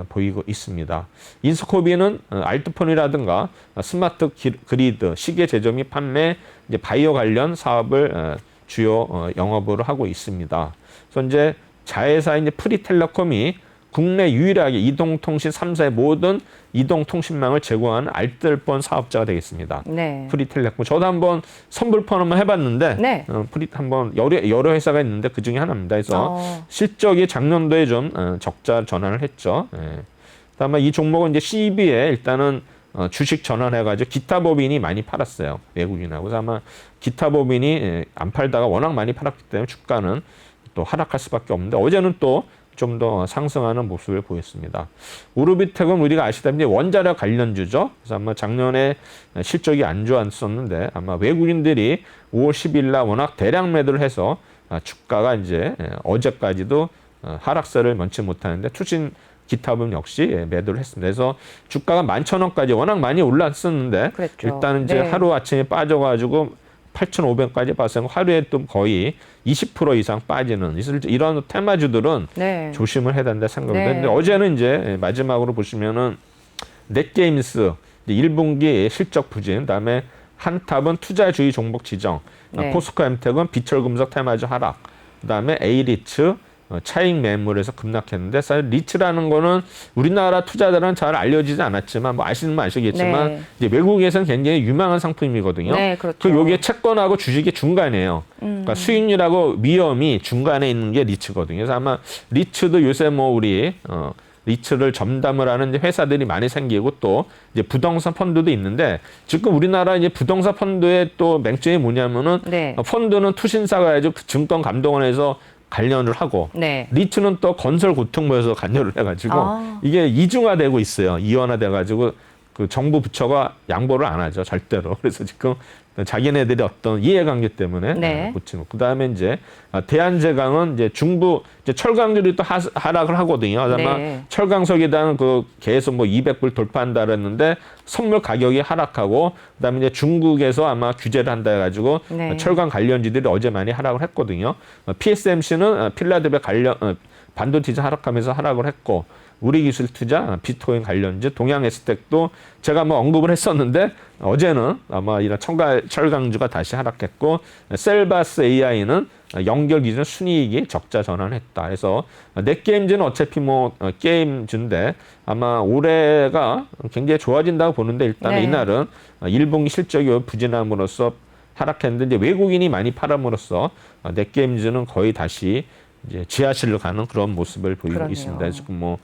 보이고 있습니다. 인스코비는 알트폰이라든가 스마트 그리드, 시계 제조 및 판매, 이제 바이오 관련 사업을 주요 영업으로 하고 있습니다. 그래서 이제 자회사 이제 프리텔레콤이 국내 유일하게 이동통신 3사의 모든 이동통신망을 제공하는 알뜰폰 사업자가 되겠습니다. 네. 프리텔레콤. 저도 한번 선불폰 한번 해봤는데 네. 한번 여러 회사가 있는데 그 중에 하나입니다. 그래서 실적이 작년도에 좀 적자 전환을 했죠. 다만 이 종목은 이제 CB에 일단은 주식 전환해가지고 기타 법인이 많이 팔았어요. 외국인하고. 그래서 아마 기타 법인이 안 팔다가 워낙 많이 팔았기 때문에 주가는 또 하락할 수밖에 없는데 어제는 또 좀 더 상승하는 모습을 보였습니다. 오르비텍은 우리가 아시다시피 원자력 관련주죠. 그래서 아마 작년에 실적이 안 좋았었는데 아마 외국인들이 5월 10일 날 워낙 대량 매도를 해서 주가가 이제 어제까지도 하락세를 면치 못하는데 투신 기타분 역시 매도를 했습니다. 그래서 주가가 11,000원까지 워낙 많이 올랐었는데 그랬죠. 일단 이제 네. 하루 아침에 빠져가지고 8,500까지 빠져서 하루에 또 거의 20% 이상 빠지는 이런 테마주들은 네. 조심을 해야 된다 생각합니다. 네. 근데 어제는 이제 마지막으로 보시면은 넷게임스 1분기 실적 부진, 그다음에 한탑은 투자주의 종목 지정, 네. 포스코 엠텍은 비철금속 테마주 하락, 그다음에 A리츠 차익 매물에서 급락했는데 사실 리츠라는 거는 우리나라 투자자들은 잘 알려지지 않았지만 뭐 아시는 분 아시겠지만 네. 이제 외국에서는 굉장히 유명한 상품이거든요. 네, 그렇죠. 요게 채권하고 주식의 중간이에요. 그러니까 수익률하고 위험이 중간에 있는 게 리츠거든요. 그래서 아마 리츠도 요새 뭐 우리 리츠를 점담을 하는 이제 회사들이 많이 생기고 또 이제 부동산 펀드도 있는데 지금 우리나라 이제 부동산 펀드의 또 맹점이 뭐냐면은 네. 펀드는 투신사가 해가지고 증권 감독원에서 관련을 하고 네. 리츠는 또 건설 고통부에서 관여를 해가지고 이게 이중화되고 있어요. 이원화돼가지고 그 정부 부처가 양보를 안 하죠, 절대로. 그래서 지금 자기네들이 어떤 이해관계 때문에 네. 고치고 그다음에 이제 대한제강은 이제 중부 이제 철강률이 또 하락을 하거든요. 아마 네. 철강석이당 그 계속 뭐 200불 돌파한다 그랬는데 선물 가격이 하락하고 그다음에 이제 중국에서 아마 규제를 한다 해가지고 네. 철강 관련주들이 어제 많이 하락을 했거든요. PSMC는 필라델피아 관련 반도체자 하락하면서 하락을 했고. 우리기술투자, 비트코인 관련주, 동양에스텍도 제가 뭐 언급을 했었는데 어제는 아마 이런 철강주가 다시 하락했고 셀바스 AI는 연결 기준 순이익이 적자 전환했다. 그래서 넷게임즈는 어차피 뭐 게임주인데 아마 올해가 굉장히 좋아진다고 보는데 일단 네. 이날은 1분기 실적이 부진함으로써 하락했는데 이제 외국인이 많이 팔아으로써 넷게임즈는 거의 다시 이제 지하실로 가는 그런 모습을 보이고 그러네요. 있습니다. 지금 뭐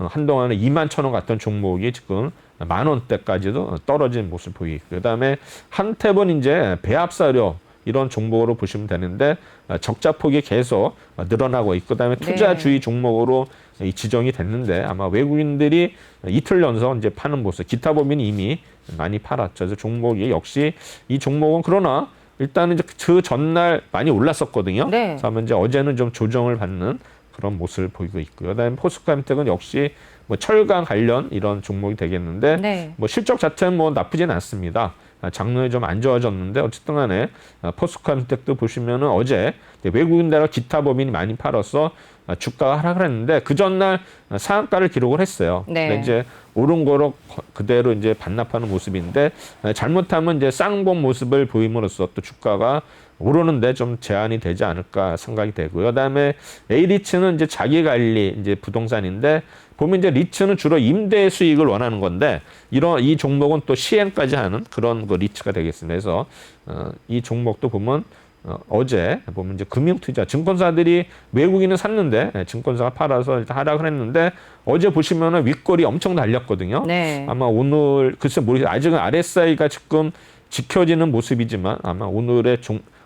한동안에 21,000원 같던 종목이 지금 10,000원대까지도 떨어진 모습을 보이고 있고 그다음에 한탭은 이제 배합사료 이런 종목으로 보시면 되는데 적자 폭이 계속 늘어나고 있고 그다음에 투자주의 종목으로 지정이 됐는데 아마 외국인들이 이틀 연속 이제 파는 모습 기타 법인이 이미 많이 팔았죠. 그래서 종목이 역시 이 종목은 그러나 일단은 이제 그 전날 많이 올랐었거든요. 네. 그래서 이제 어제는 좀 조정을 받는 그런 모습을 보이고 있고요. 그다음에 포스코엠텍은 역시 뭐 철강 관련 이런 종목이 되겠는데 네. 뭐 실적 자체는 뭐 나쁘진 않습니다. 작년에 좀 안 좋아졌는데 어쨌든 간에 포스코엠텍도 보시면은 어제 외국인들과 기타 법인이 많이 팔아서 주가가 하락을 했는데 그 전날 상한가를 기록을 했어요. 네. 근데 이제 오른 거로 그대로 이제 반납하는 모습인데 잘못하면 이제 쌍봉 모습을 보임으로써 또 주가가 오르는데 좀 제한이 되지 않을까 생각이 되고요. 그다음에 A리츠는 이제 자기 관리 이제 부동산인데 보면 이제 리츠는 주로 임대 수익을 원하는 건데 이 종목은 또 시행까지 하는 그런 그 리츠가 되겠습니다. 그래서 이 종목도 보면 어제 보면 이제 금융투자 증권사들이 외국인은 샀는데 증권사가 팔아서 하락을 했는데 어제 보시면은 윗골이 엄청 달렸거든요. 네. 아마 오늘 글쎄 모르겠어요. 아직은 RSI가 지금 지켜지는 모습이지만 아마 오늘의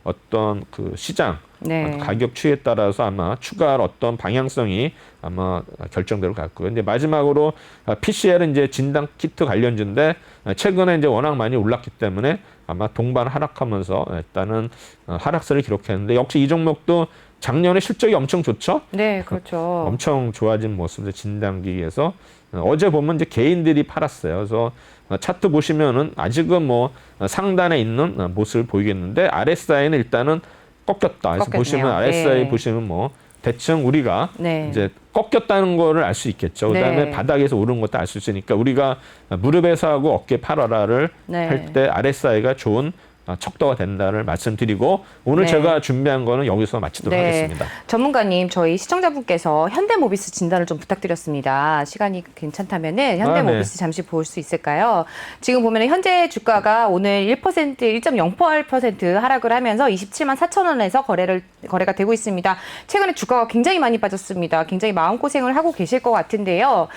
어떤 그 시장 네. 가격 추이에 따라서 아마 추가할 어떤 방향성이 아마 결정될 것 같고요. 근데 마지막으로 PCL은 이제 진단 키트 관련주인데 최근에 이제 워낙 많이 올랐기 때문에 아마 동반 하락하면서 일단은 하락세를 기록했는데 역시 이 종목도 작년에 실적이 엄청 좋죠. 네, 그렇죠. 엄청 좋아진 모습을 진단기에서 어제 보면 이제 개인들이 팔았어요. 그래서 차트 보시면은 아직은 뭐 상단에 있는 모습을 보이겠는데 RSI는 일단은 꺾였다. 그래서 꺾였네요. 보시면 RSI 네. 보시면 뭐 대충 우리가 네. 이제 꺾였다는 거를 알 수 있겠죠. 그다음에 네. 바닥에서 오른 것도 알 수 있으니까 우리가 무릎에서 하고 어깨 팔아라를 네. 할 때 RSI가 좋은 척도가 된다를 말씀드리고 오늘 네. 제가 준비한 거는 여기서 마치도록 네. 하겠습니다. 전문가님, 저희 시청자분께서 현대모비스 진단을 좀 부탁드렸습니다. 시간이 괜찮다면은 현대모비스 네. 잠시 볼 수 있을까요? 지금 보면은 현재 주가가 오늘 1%, 1.08% 하락을 하면서 27만 4천 원에서 거래가 되고 있습니다. 최근에 주가가 굉장히 많이 빠졌습니다. 굉장히 마음고생을 하고 계실 것 같은데요.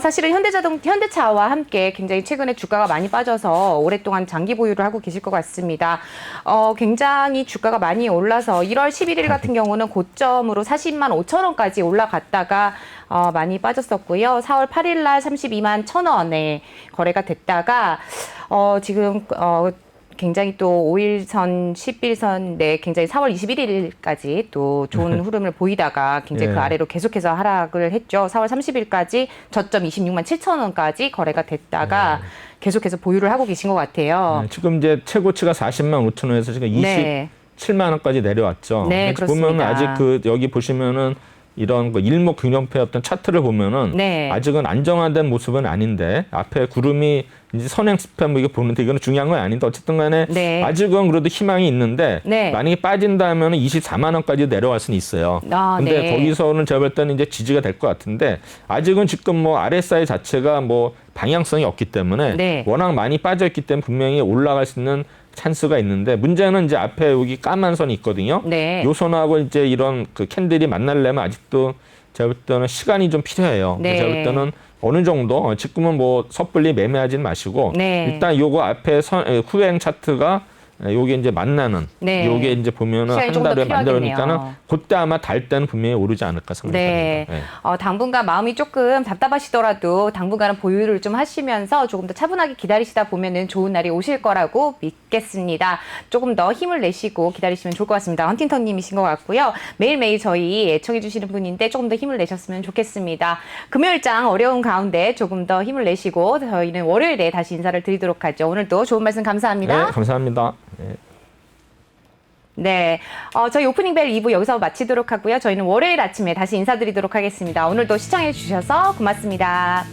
사실은 현대차와 함께 굉장히 최근에 주가가 많이 빠져서 오랫동안 장기 보유를 하고 계실 것 같습니다. 굉장히 주가가 많이 올라서 1월 11일 같은 경우는 고점으로 40만 5천 원까지 올라갔다가 많이 빠졌었고요. 4월 8일 날 32만 1천 원에 거래가 됐다가 지금 굉장히 또 5일선, 10일선 내 굉장히 4월 21일까지 또 좋은 흐름을 보이다가 굉장히 예. 그 아래로 계속해서 하락을 했죠. 4월 30일까지 저점 26만 7천 원까지 거래가 됐다가 계속해서 보유를 하고 계신 것 같아요. 지금 이제 최고치가 40만 5천 원에서 지금 네. 27만 원까지 내려왔죠. 네, 보면 그렇습니다. 아직 여기 보시면은 이런 그 일목균형표의 어떤 차트를 보면은 네. 아직은 안정화된 모습은 아닌데 앞에 구름이 이제 선행스팸 이게 보는데 이거는 중요한 건 아닌데 어쨌든 간에 네. 아직은 그래도 희망이 있는데 네. 만약에 빠진다면 24만 원까지 내려갈 수는 있어요. 근데 네. 거기서는 제가 볼 때는 이제 지지가 될 것 같은데 아직은 지금 뭐 RSI 자체가 뭐 방향성이 없기 때문에 네. 워낙 많이 빠져있기 때문에 분명히 올라갈 수 있는 찬스가 있는데 문제는 이제 앞에 여기 까만 선이 있거든요. 네. 요 선하고 이제 이런 그 캔들이 만나려면 아직도 제가 볼 때는 시간이 좀 필요해요. 네. 제가 볼 때는 어느 정도 지금은 뭐 섣불리 매매하지는 마시고 네. 일단 요거 앞에 후행 차트가 요게 이제 만나는 네. 요게 이제 보면은 시간이 한 조금 더 달에 필요하겠네요. 만들어니까는 그때 아마 달 때는 분명히 오르지 않을까 네. 생각합니다. 네. 당분간 마음이 조금 답답하시더라도 당분간은 보유를 좀 하시면서 조금 더 차분하게 기다리시다 보면은 좋은 날이 오실 거라고 믿겠습니다. 조금 더 힘을 내시고 기다리시면 좋을 것 같습니다. 헌팅턴님이신 것 같고요. 매일매일 저희 애청해 주시는 분인데 조금 더 힘을 내셨으면 좋겠습니다. 금요일장 어려운 가운데 조금 더 힘을 내시고 저희는 월요일에 다시 인사를 드리도록 하죠. 오늘도 좋은 말씀 감사합니다. 네, 감사합니다. 네. 네, 저희 오프닝벨 2부 여기서 마치도록 하고요. 저희는 월요일 아침에 다시 인사드리도록 하겠습니다. 오늘도 시청해 주셔서 고맙습니다.